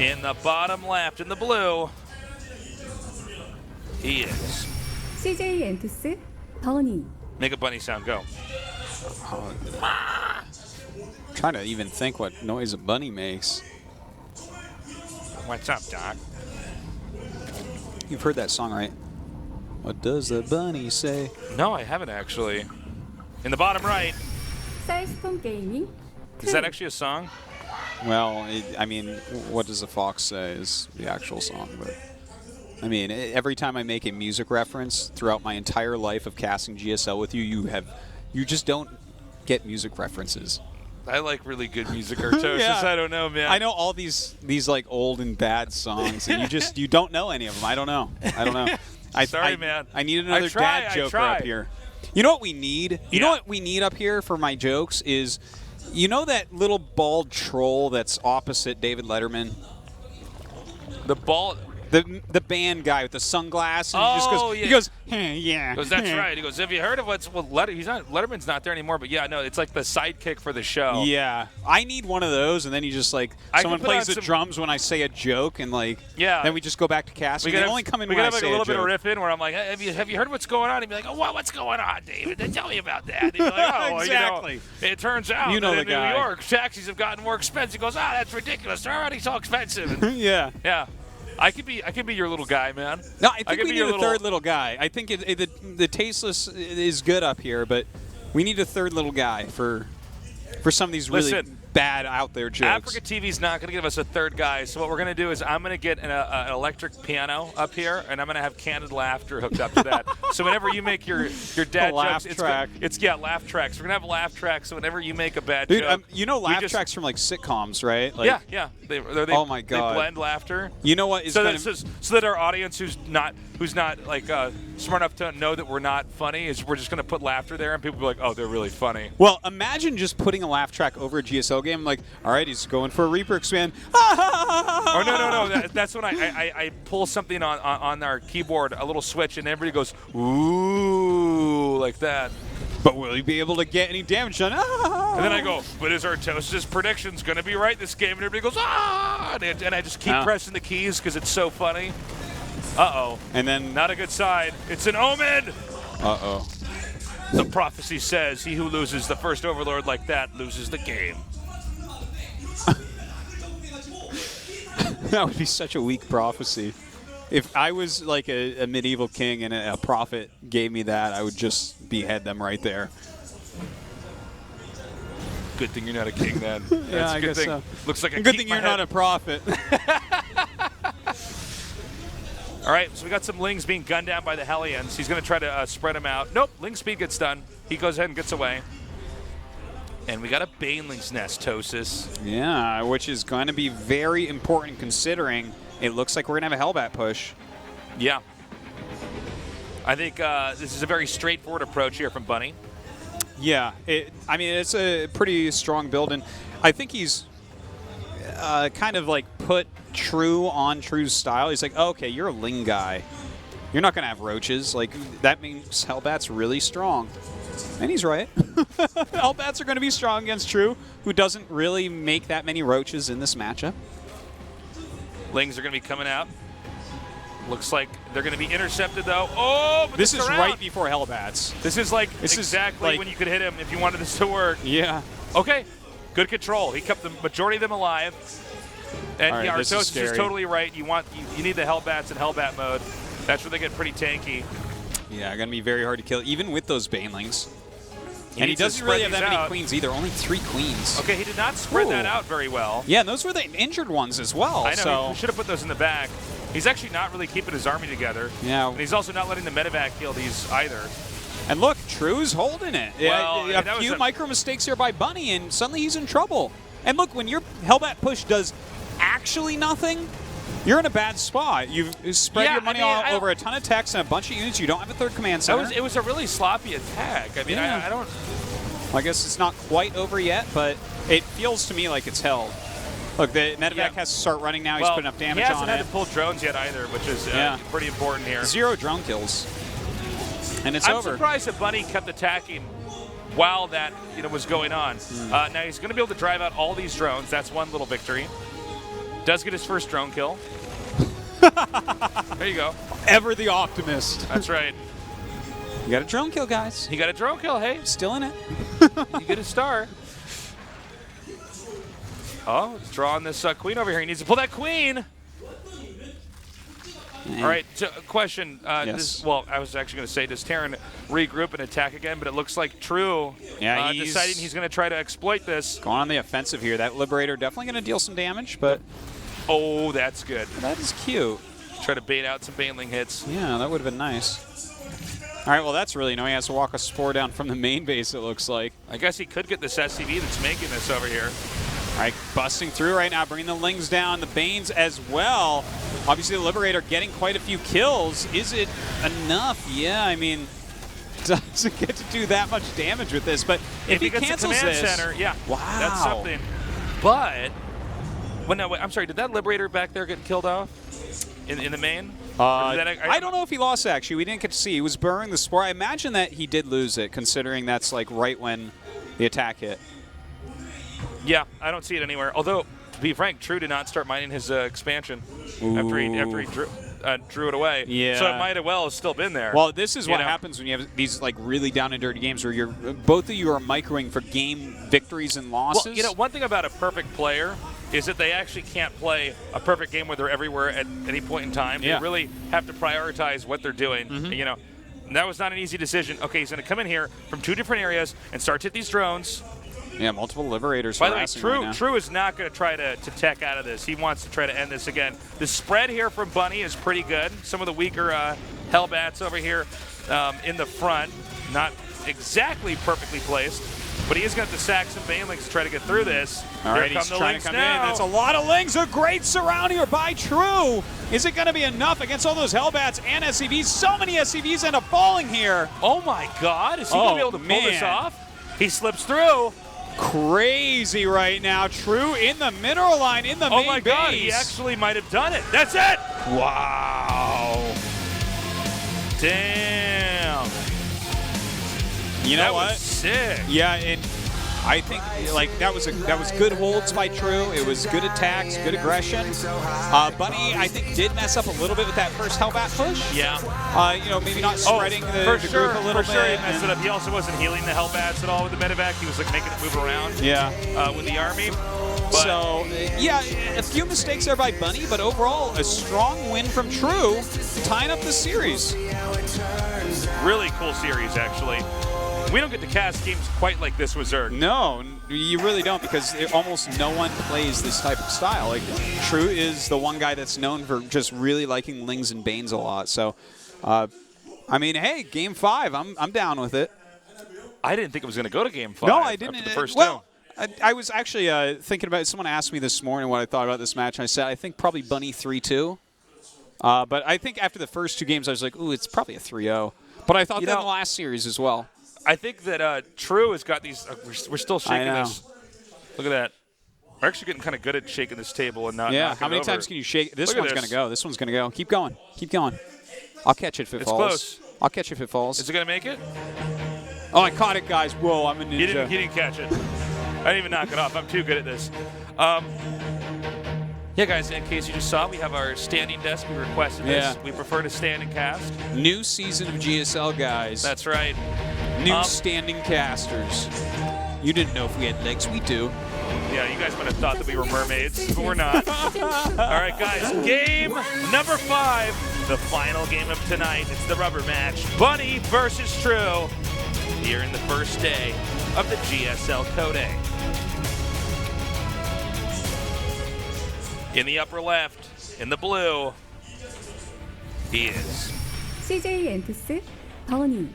In the bottom left, in the blue, he is. CJ 엔투스 더니. Make a bunny sound, go. Trying to even think what noise a bunny makes. What's up, Doc? You've heard that song, right? What does the bunny say? No, I haven't actually. In the bottom right, 사이스폰 게이밍. is that actually a song? Well, I mean, what does the fox say is the actual song, but I mean, every time I make a music reference throughout my entire life of casting GSL with you, you just don't get music references. I like really good music, Artosis. Yeah. I don't know, man. I know all these like old and bad songs, and you don't know any of them. I don't know. Sorry, man. I need another dad joke up here. You know what we need? You know what we need up here for my jokes is, you know that little bald troll that's opposite David Letterman? The ball. The band guy with the sunglasses. Oh, he goes, yeah. He goes, that's right. He goes, have you heard of Letterman's not there anymore, but yeah, no, it's like the sidekick for the show. Yeah. I need one of those, and then you just like, someone plays the drums when I say a joke, and like, then we just go back to casting. They only come in when I say a joke. We got like a little bit of riff in where I'm like, hey, have you heard what's going on? He'd be like, oh, what's going on, David? Then tell me about that. He'd be like, oh, exactly. It turns out that in New York, taxis have gotten more expensive. He goes, that's ridiculous. They're already so expensive. And yeah. Yeah. I could be your little guy, man. No, I think we need a third little guy. I think the tasteless is good up here, but we need a third little guy for some of these really bad out there jokes. AfreecaTV's not going to give us a third guy, so what we're going to do is I'm going to get an electric piano up here, and I'm going to have canned laughter hooked up to that. So whenever you make your dad laugh jokes, track. It's laugh tracks. We're going to have a laugh track, so whenever you make a bad Dude, joke, you know laugh tracks from like sitcoms, right? Like, yeah. They oh my God. They blend laughter. You know what is so that our audience who's not like smart enough to know that we're not funny is we're just going to put laughter there, and people will be like, oh, they're really funny. Well, imagine just putting a laugh track over a GSL game, like, all right, he's going for a Reaper expand. Or no. That's when I pull something on our keyboard, a little switch, and everybody goes, ooh, like that. But will he be able to get any damage done? And then I go, but is Artosis' predictions going to be right this game? And everybody goes, and I just keep pressing the keys because it's so funny. Uh-oh. And then... Not a good sign. It's an omen! Uh-oh. The prophecy says, he who loses the first Overlord like that loses the game. That would be such a weak prophecy. If I was like a medieval king and a prophet gave me that, I would just behead them right there. Good thing you're not a king, then. Yeah, I guess so. Looks like a good thing you're not a prophet. All right, so we got some Lings being gunned down by the Hellions. He's going to try to spread them out. Nope, Ling speed gets done. He goes ahead and gets away. And we got a Baneling's Nest, Tosis. Yeah, which is going to be very important considering it looks like we're going to have a Hellbat push. Yeah. I think this is a very straightforward approach here from Bunny. Yeah, I mean, it's a pretty strong build, and I think he's kind of like put True on True's style. He's like, oh, okay, you're a Ling guy. You're not going to have roaches. Like, that means Hellbat's really strong. And he's right. Hellbats are going to be strong against True, who doesn't really make that many roaches in this matchup. Lings are going to be coming out. Looks like they're going to be intercepted, though. Oh, but this is right before Hellbats. This is like exactly when you could hit him if you wanted this to work. Yeah. Okay. Good control. He kept the majority of them alive. And All right, this is Artosis is scary. totally right. You need the Hellbats in Hellbat mode. That's where they get pretty tanky. Yeah, going to be very hard to kill, even with those Banelings. And he needs to doesn't really have spread that these many out. queens either. Only 3 queens. Okay, he did not spread that Ooh. out very well. Yeah, and those were the injured ones as well. I know. So He should have put those in the back. He's actually not really keeping his army together. yeah. And he's also not letting the medevac heal these either. And look, True's holding it. Well, a that was few a- micro mistakes here by Bunny, and suddenly he's in trouble. And look, when your Hellbat push does actually nothing, you're in a bad spot. You've spread Yeah, your money I mean, all over a ton of techs and a bunch of units. You don't have a third command center. It was a really sloppy attack. I mean, Yeah. I don't. I guess it's not quite over yet, but it feels to me like it's held. Look, the medevac Yeah. has to start running now. He's Well, putting up damage he hasn't on had it. to pull drones yet either, which is Yeah. pretty important here. 0 drone kills. And it's I'm over. surprised that Bunny kept attacking while that was going on. Now he's going to be able to drive out all these drones. That's one little victory. Does get his first drone kill. There you go. Ever the optimist. That's right. You got a drone kill, guys. He got a drone kill. Hey, Still in it. you get a star. Oh, he's drawing this queen over here. He needs to pull that queen. All right, question. Yes. I was actually going to say, does Terran regroup and attack again? But it looks like True Yeah, he's deciding he's going to try to exploit this. going on the offensive here. That Liberator definitely going to deal some damage, but Oh, that's good. that is cute. Try to bait out some Baneling hits. Yeah, that would have been nice. All right, well, that's really annoying. He has to walk a spore down from the main base, it looks like. I guess he could get this SCV that's making this over here. All right, busting through right now, bringing the Lings down, the Banes as well. Obviously, the Liberator getting quite a few kills. Is it enough? Yeah, I mean, doesn't get to do that much damage with this, but if he gets cancels the command this, center, yeah, wow. that's something. But, I'm sorry, did that Liberator back there get killed off in the main? Or did that- I don't know if he lost it, actually. We didn't get to see. He was burning the spore. I imagine that he did lose it, considering that's like right when the attack hit. Yeah, I don't see it anywhere. Although, to be frank, True did not start mining his expansion after he drew it away. Yeah. So it might have well still been there. Well, this is what know? happens when you have these like really down and dirty games where you're both of you are microing for game victories and losses. Well, one thing about a perfect player is that they actually can't play a perfect game where they're everywhere at any point in time. Yeah. They really have to prioritize what they're doing. And that was not an easy decision. Okay, he's going to come in here from 2 different areas and start to hit these drones. Yeah, multiple Liberators. By the way, harassing right now. True is not going to try to tech out of this. He wants to try to end this again. The spread here from Bunny is pretty good. Some of the weaker Hellbats over here in the front, not exactly perfectly placed, but he is going to have to sack some Banelings to try to get through this. All right, he's trying to come in. That's a lot of Lings. A great surround here by True. Is it going to be enough against all those Hellbats and SCVs? So many SCVs end up falling here. Oh my God! Is he going to be able to pull this off? He slips through. Crazy right now. True in the mineral line in the Oh main my God! base. He actually might have done it. That's it. Wow. Damn. You know That what? was sick. Yeah, and I think like that was good holds by True. It was good attacks, good aggression. Bunny, I think, did mess up a little bit with that first Hellbat push. Yeah. Maybe not spreading the group a little bit. For sure, he messed it up. He also wasn't healing the Hellbats at all with the medevac. He was like making it move around. Yeah. With the army. But So, yeah, a few mistakes there by Bunny, but overall, a strong win from True, tying up the series. really cool series, actually. We don't get to cast games quite like this with Zerg. No, you really don't, because almost no one plays this type of style. Like, True is the one guy that's known for just really liking Lings and Banes a lot. So, I mean, hey, Game 5, I'm down with it. I didn't think it was going to go to Game 5. No, I didn't. After the first well, I was actually thinking about it. Someone asked me this morning what I thought about this match, and I said I think probably Bunny 3-2. But I think after the first 2 games, I was like, ooh, it's probably a 3-0. But I thought that in the last series as well. I think that True has got these. We're still shaking this. Look at that. We're actually getting kind of good at shaking this table and not. Yeah. knocking How many it over. times can you shake? This Look at one's this. going to go. This one's going to go. Keep going. Keep going. I'll catch it if it It's falls. close. I'll catch it if it falls. Is it going to make it? Oh, I caught it, guys. Whoa, I'm a ninja. He didn't catch it. I didn't even knock it off. I'm too good at this. Yeah, guys, in case you just saw, we have our standing desk. We requested this. Yeah. We prefer to stand and cast. New season of GSL, guys. That's right. New standing casters. You didn't know if we had legs. We do. Yeah, you guys might have thought that we were mermaids, but we're not. All right, guys, game number 5, the final game of tonight. It's the rubber match, Bunny versus True, here in the first day of the GSL Code A. In the upper left, in the blue, he is. CJ 엔투스 버니.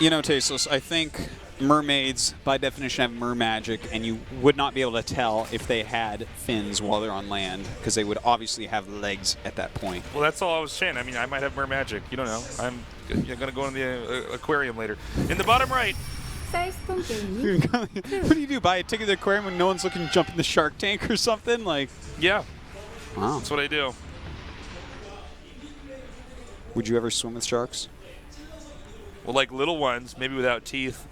You know, Tasteless, I think mermaids, by definition, have mer magic, and you would not be able to tell if they had fins while they're on land, because they would obviously have legs at that point. Well, that's all I was saying. I mean, I might have mer magic. You don't know. I'm going to go in the aquarium later. In the bottom right, 사이스톤 게이밍. What do you do? Buy a ticket to the aquarium when no one's looking to jump in the shark tank or something? Like, yeah, wow. that's what I do. Would you ever swim with sharks? Well, like little ones, maybe without teeth.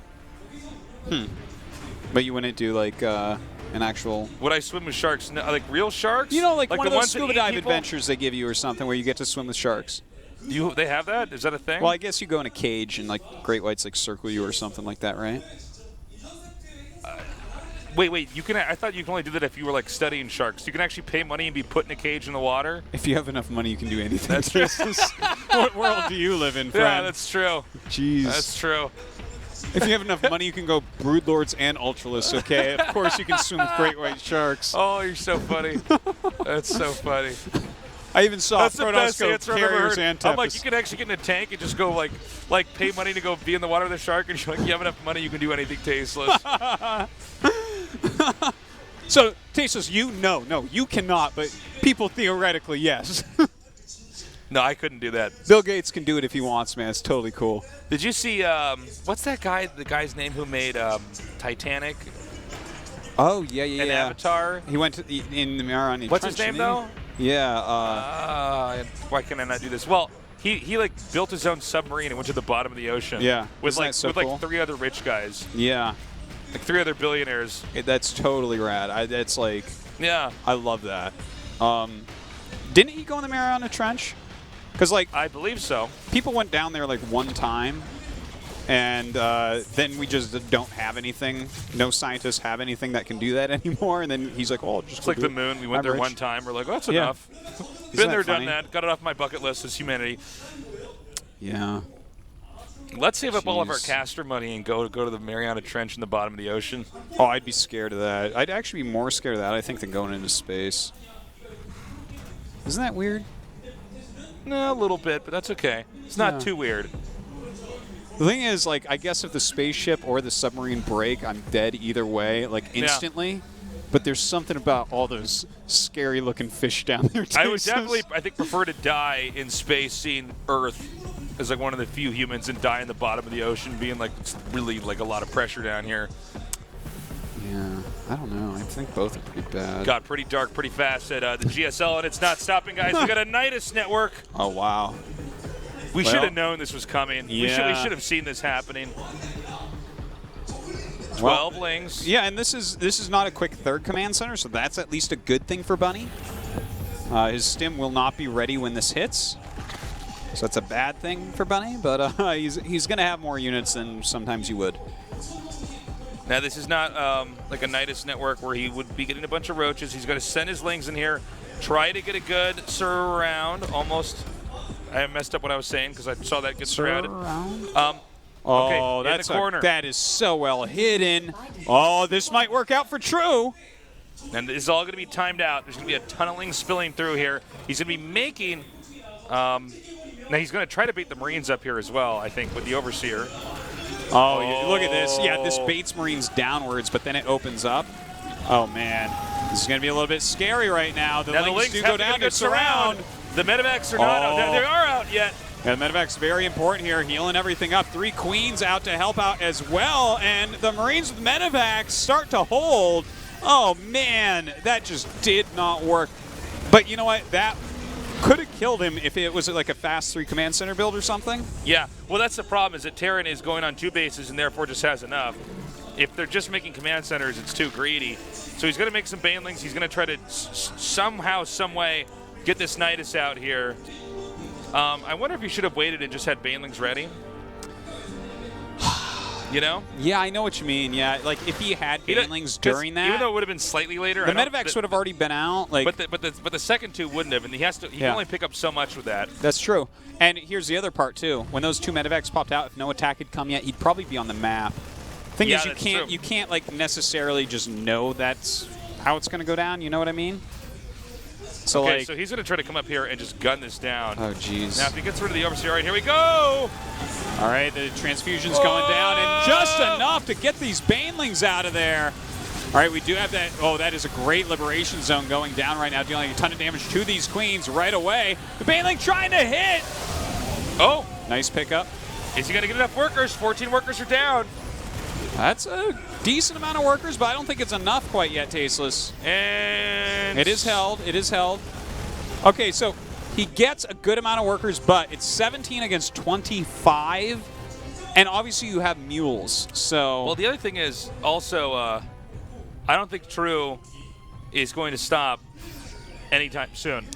But you wouldn't do like an actual. Would I swim with sharks? No, like real sharks? You know, like one the of those ones that scuba eat dive people? adventures they give you or something where you get to swim with sharks. They have that? Is that a thing? Well, I guess you go in a cage and like great whites like circle you or something like that, right? Wait. You can. I thought you can only do that if you were like studying sharks. You can actually pay money and be put in a cage in the water. If you have enough money, you can do anything. That's true. What world do you live in, friend? Yeah, that's true. Jeez. That's true. If you have enough money, you can go broodlords and ultralists, okay? Of course, you can swim with great white sharks. Oh, you're so funny. That's so funny. I even saw That's the best Pronosco answer I've ever carriers heard. and I'm like, Tempest. you can actually get in a tank and just go like pay money to go be in the water with a shark, and you're like, you have enough money, you can do anything tasteless. So, Tasteless, no, you cannot, but people theoretically, yes. No, I couldn't do that. Bill Gates can do it if he wants, man. It's totally cool. Did you see, what's that guy, the guy's name who made Titanic Oh, yeah. and Avatar? He went to in the Maron. What's his name, though? Yeah. Why can I not do this? Well, he like built his own submarine and went to the bottom of the ocean. Yeah. With Isn't that so cool? like 3 other rich guys, Yeah. like 3 other billionaires. That's totally rad. That's like, Yeah, I love that. Didn't he go in the Mariana Trench? Because, like, I believe so. people went down there, like, one time, and then we just don't have anything. No scientists have anything that can do that anymore. And then he's like, oh, just It's like the moon. We went there one time. We're like, oh, that's enough. Been there, done that. Got it off my bucket list as humanity. Yeah. Let's save up all of our Jeez. caster money and go to the Mariana Trench in the bottom of the ocean. Oh, I'd be scared of that. I'd actually be more scared of that, I think, than going into space. Isn't that weird? No, a little bit, but that's okay. It's not Yeah. too weird. The thing is, like, I guess if the spaceship or the submarine break, I'm dead either way, like, instantly. But there's something about all those scary-looking fish down there. I would definitely, I think, prefer to die in space seeing Earth as like one of the few humans and die in the bottom of the ocean being like it's really like a lot of pressure down here. Yeah, I don't know. I think both are pretty bad. Got pretty dark pretty fast at the GSL, and it's not stopping, guys. We got a Nidus network. Oh, wow. We Well, should have known this was coming. We yeah. should have seen this happening. 12 lings. Yeah, and this is not a quick third command center, so that's at least a good thing for Bunny. His stim will not be ready when this hits, so that's a bad thing for Bunny. But he's going to have more units than sometimes you would. Now, this is not like a Nidus network where he would be getting a bunch of roaches. He's going to send his lings in here, try to get a good surround. Almost, I messed up what I was saying because I saw that get surrounded. Okay, Oh, in that's the corner. that is so well hidden. Oh, this might work out for True. And this is all going to be timed out. There's going to be a ton of lings spilling through here. He's going to be making. Now he's going to try to bait the Marines up here as well, I think, with the Overseer. Oh, yeah, look at this. Yeah, this baits Marines downwards, but then it opens up. Oh, man. This is going to be a little bit scary right now. The Now the lings lings do go have to down get a to good surround. The medevacs are not out. They are out yet. Yeah, the medevac's very important here, healing everything up. 3 queens out to help out as well, and the Marines with medevacs start to hold. Oh, man, that just did not work. But you know what? That could have killed him if it was like a fast 3 command center build or something. Yeah, well, that's the problem is that Terran is going on 2 bases and therefore just has enough. If they're just making command centers, it's too greedy. So he's going to make some banelings. He's going to try to somehow, some way, get this Nidus out here. I wonder if he should have waited and just had banelings ready. You know? Yeah, I know what you mean. Yeah, like if he had banelings during that, even though it would have been slightly later, the medevacs would have already been out. Like, but the second two wouldn't have, and he can only pick up so much with that. That's true. And here's the other part too. When those 2 medevacs popped out, if no attack had come yet, he'd probably be on the map. Thing is, you can't like necessarily just know that's how it's going to go down. You know what I mean? So okay, like, so he's going to try to come up here and just gun this down. Oh, jeez. Now, if he gets rid of the overseer, all right, here we go. All right, the transfusion's going down, and just enough to get these banelings out of there. All right, we do have that. Oh, that is a great liberation zone going down right now, dealing a ton of damage to these queens right away. The baneling trying to hit. Oh. Nice pickup. Is he going to get enough workers? 14 workers are down. That's a decent amount of workers, but I don't think it's enough quite yet, Tasteless. And it is held. It is held. Okay, so he gets a good amount of workers, but it's 17 against 25, and obviously you have mules. So well, the other thing is also, I don't think True is going to stop anytime soon.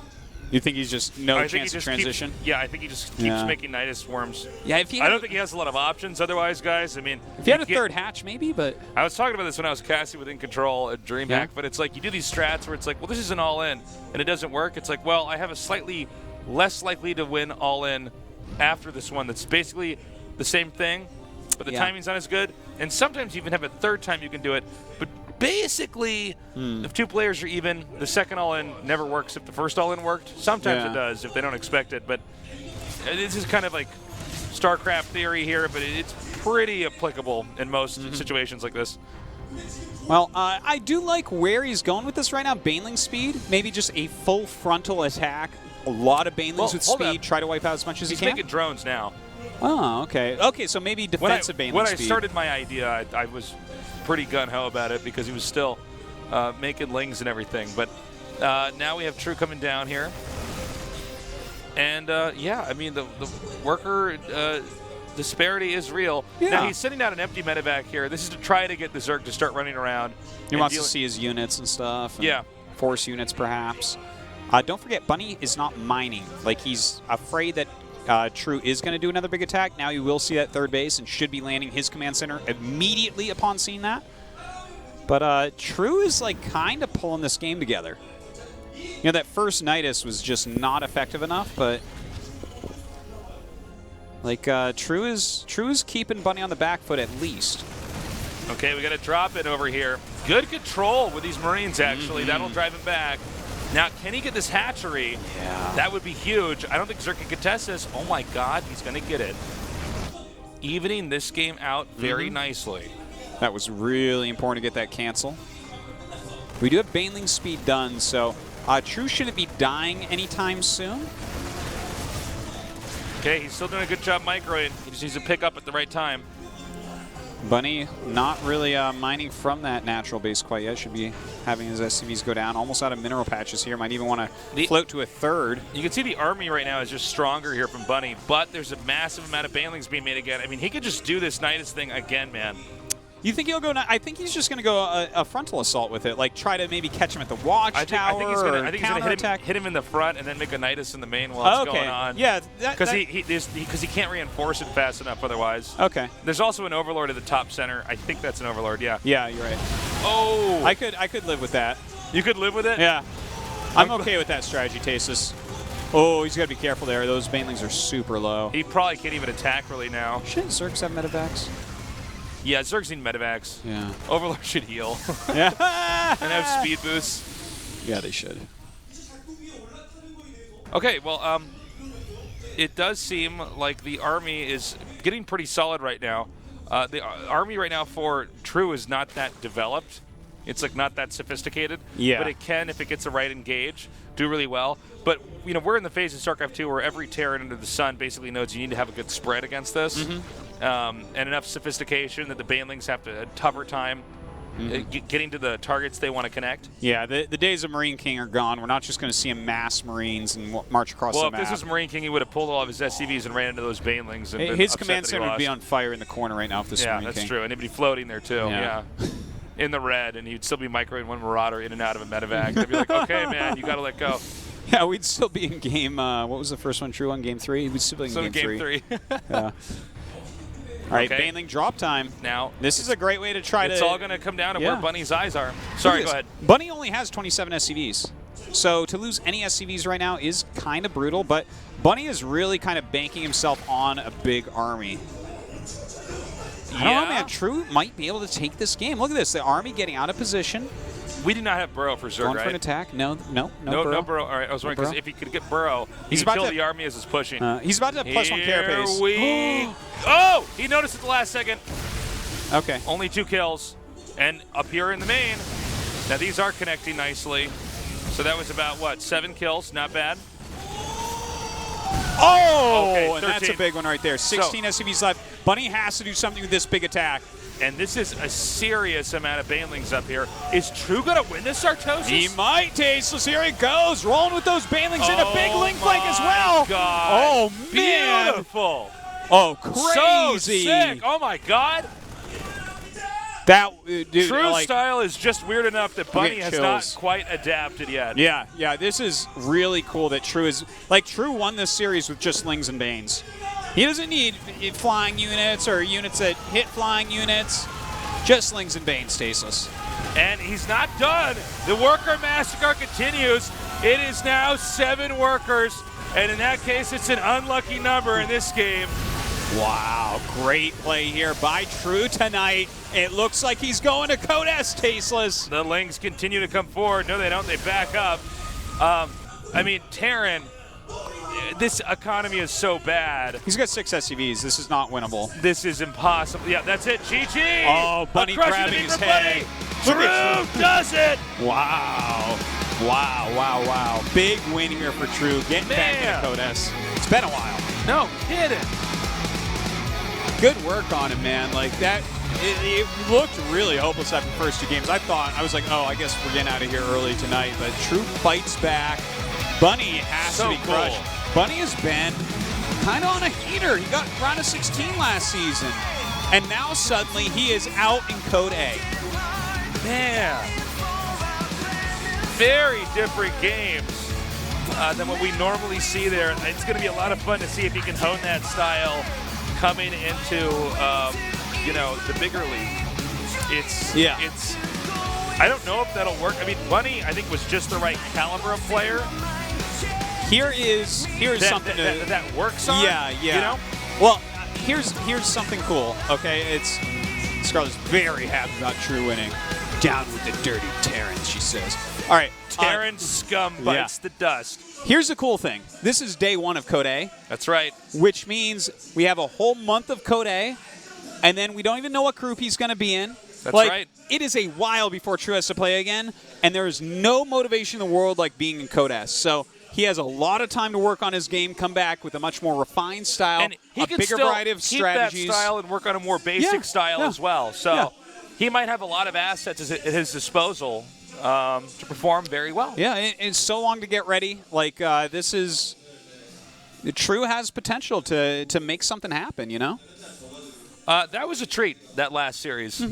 You think he's just chance of transition? I think he just keeps making Nidus swarms. Yeah, I don't think he has a lot of options otherwise, guys. I mean, if he had a third hatch, maybe, but I was talking about this when I was Cassie with In Control at DreamHack, but it's like you do these strats where it's like, well, this is an all-in, and it doesn't work. It's like, well, I have a slightly less likely to win all-in after this one that's basically the same thing, but the timing's not as good. And sometimes you even have a third time you can do it, but basically, if 2 players are even, the second all-in never works if the first all-in worked. Sometimes it does if they don't expect it, but this is kind of like StarCraft theory here, but it's pretty applicable in most situations like this. Well, I do like where he's going with this right now. Baneling speed, maybe just a full frontal attack. A lot of banelings with speed. Try to wipe out as much as he can. He's making drones now. Oh, okay. Okay, so maybe defensive baneling speed. When I started my idea, I was pretty gun-ho about it because he was still making lings and everything. But now we have True coming down here. And, yeah, I mean, the worker disparity is real. Yeah. Now, he's sending out an empty medevac here. This is to try to get the Zerg to start running around. He wants to see his units and stuff. And force units, perhaps. Don't forget, Bunny is not mining. Like, he's afraid that True is going to do another big attack. Now he will see that third base and should be landing his command center immediately upon seeing that. But True is like kind of pulling this game together. You know, that first Nidus was just not effective enough, but like True is keeping Bunny on the back foot at least. Okay, we got to drop it over here. Good control with these Marines, actually. That'll drive him back. Now, can he get this hatchery? Yeah. That would be huge. I don't think Zerg can contest this. Oh, my God, he's going to get it. Evening this game out very nicely. That was really important to get that cancel. We do have baneling speed done, so True shouldn't be dying anytime soon. Okay, he's still doing a good job microing. He just needs to pick up at the right time. Bunny not really mining from that natural base quite yet. Should be having his SCVs go down. Almost out of mineral patches here. Might even want to float to a third. You can see the army right now is just stronger here from Bunny, but there's a massive amount of banelings being made again. I mean, he could just do this Nidus thing again, man. You think he'll go? I think he's just going to go a frontal assault with it, like try to maybe catch him at the watchtower. I think he's going to hit him in the front and then make a Nidus in the main while it's going on. Yeah, because he can't reinforce it fast enough otherwise. Okay. There's also an Overlord at the top center. I think that's an Overlord. Yeah. Yeah, you're right. Oh. I could live with that. You could live with it? Yeah. I'm okay with that strategy, Tasis. Oh, he's got to be careful there. Those banelings are super low. He probably can't even attack really now. Shouldn't Zergs have medevacs? Yeah, Zerg's need medevacs. Yeah. Overlord should heal. Yeah. And have speed boosts. Yeah, they should. Okay, well, it does seem like the army is getting pretty solid right now. The army right now for True is not that developed. It's like not that sophisticated. Yeah. But it can, if it gets the right engage, do really well. But, you know, we're in the phase of StarCraft 2 where every Terran under the sun basically knows you need to have a good spread against this. And enough sophistication that the banelings have to a tougher time getting to the targets they want to connect. Yeah, the days of Marine King are gone. We're not just going to see him mass Marines and march across the map. Well, if this was Marine King, he would have pulled all of his SCVs and ran into those banelings. And his command center would be on fire in the corner right now if this Marine King. Yeah, that's true. And he'd be floating there, too. Yeah. In the red, and he'd still be microing one Marauder in and out of a medevac. They'd be like, okay, man, you got to let go. Yeah, we'd still be in game, what was the first one, True, on game 3? We'd still be in game 3. Game 3. Yeah. All right, Okay. Baneling drop time. Now, This is a great way to try it's to... all going to come down to Yeah. where Bunny's eyes are. Look Sorry, at go this. ahead. Bunny only has 27 SCVs. So to lose any SCVs right now is kind of brutal, but Bunny is really kind of banking himself on a big army. I don't know, man. True might be able to take this game. Look at this. The army getting out of position. We do not have Burrow for Zerg, Going right? for an attack. No No Burrow. Burrow. All right, I was wondering because Burrow. if he could get Burrow, He's he about could kill to- the army as it's pushing. He's about to have +1 carapace. Oh, he noticed at the last second. Okay. Only 2 kills. And up here in the main, now these are connecting nicely. So that was about, what, 7 kills? Not bad. Oh, Okay, and that's a 13. big one right there. 16 SCVs left. Bunny has to do something with this big attack. And this is a serious amount of Banelings up here. Is True going to win this Sartosis? He might, Tasteless. Here he goes, rolling with those Banelings in a big link flank as my well. God. Oh, man. Beautiful. Oh, So crazy. sick. Oh, my God. That, dude, True like, style is just weird enough that Bunny get has chills. not quite adapted yet. Yeah, this is really cool that True is, like, True won this series with just Lings and Banes. He doesn't need flying units or units that hit flying units. Just Lings and Banes, Tasteless. And he's not done. The worker massacre continues. It is now 7 workers. And in that case, it's an unlucky number in this game. Wow, great play here by True tonight. It looks like he's going to Code S, Tasteless. The Lings continue to come forward. No, they don't. They back up. I mean, Terran, this economy is so bad. He's got 6 SCVs. This is not winnable. This is impossible. Yeah, that's it. GG. Oh, Bunny A crush grabbing to his for head. Bunny. Look at True does it. Wow. Big win here for True. Getting back Man. into Code S. It's been a while. No kidding. Good work on him, man. Like that, it looked really hopeless after the first 2 games. I was like, oh, I guess we're getting out of here early tonight. But True fights back. Bunny has So to be cool. crushed. Bunny has been kind of on a heater. He got round of 16 last season. And now suddenly he is out in Code A. Man. Very different games than what we normally see there. It's going to be a lot of fun to see if he can hone that style coming into, the bigger league. It's I don't know if that'll work. I mean, Bunny, I think, was just the right caliber of player. Here is something that works on. Yeah. You know? Well, here's something cool. Okay, Scarlett's very happy about True winning. Down with the dirty Terrans, she says. All right, Terran scum bites the dust. Here's the cool thing. This is day 1 of Code A, That's right. which means we have a whole month of Code A, and then we don't even know what group he's going to be in. That's like, right. It is a while before True has to play again, and there is no motivation in the world like being in Code S. So he has a lot of time to work on his game, come back with a much more refined style, And he a can bigger still variety of keep strategies. that style and work on a more basic style as well. So he might have a lot of assets at his disposal to perform very well. Yeah, it's so long to get ready. Like, this is... True has potential to make something happen, you know? That was a treat, that last series.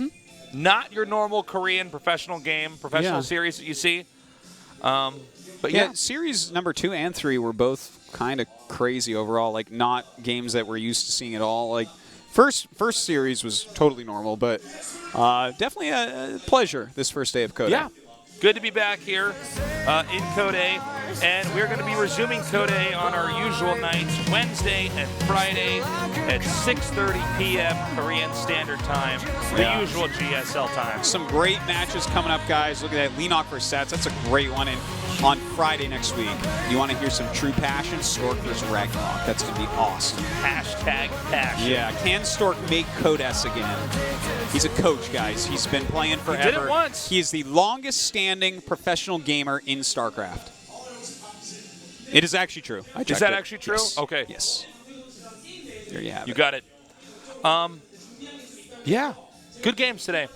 Not your normal Korean professional series that you see. But yeah. Series number 2 and 3 were both kind of crazy overall. Like, not games that we're used to seeing at all. Like, first series was totally normal, but definitely a pleasure this first day of Code A. Yeah. Good to be back here in Code A. And we're going to be resuming Code A on our usual nights, Wednesday and Friday at 6:30 p.m. Korean Standard Time, the usual GSL time. Some great matches coming up, guys. Look at that. Leenock versus Sats. That's a great one. And on Friday next week, you want to hear some true passion? Stork versus Ragnarok. That's going to be awesome. Hashtag passion. Yeah. Can Stork make Code S again? He's a coach, guys. He's been playing forever. He did it once. He is the longest standing professional gamer in StarCraft. It is actually true. Is that actually true? Yes. Okay. Yes. There you have it. You got it. Yeah. Good games today.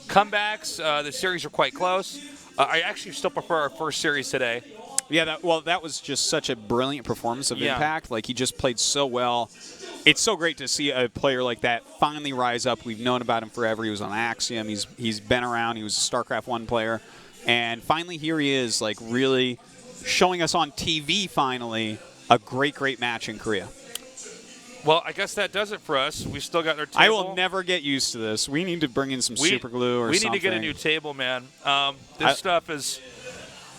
Comebacks. The series are quite close. I actually still prefer our first series today. Yeah, that was just such a brilliant performance of Impact. Like, he just played so well. It's so great to see a player like that finally rise up. We've known about him forever. He was on Axiom. He's been around. He was a StarCraft 1 player. And finally here he is, like, really showing us on TV finally a great match in Korea. Well, I guess that does it for us. We still got our table. I will never get used to this. We need to bring in some super glue or something. We need to get a new table, man. This stuff is...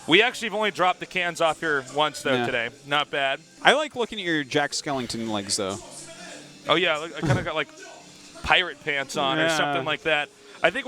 We actually have only dropped the cans off here once, though, today. Not bad. I like looking at your Jack Skellington legs, though. Oh, yeah. I kind of got, like, pirate pants on or something like that. I think...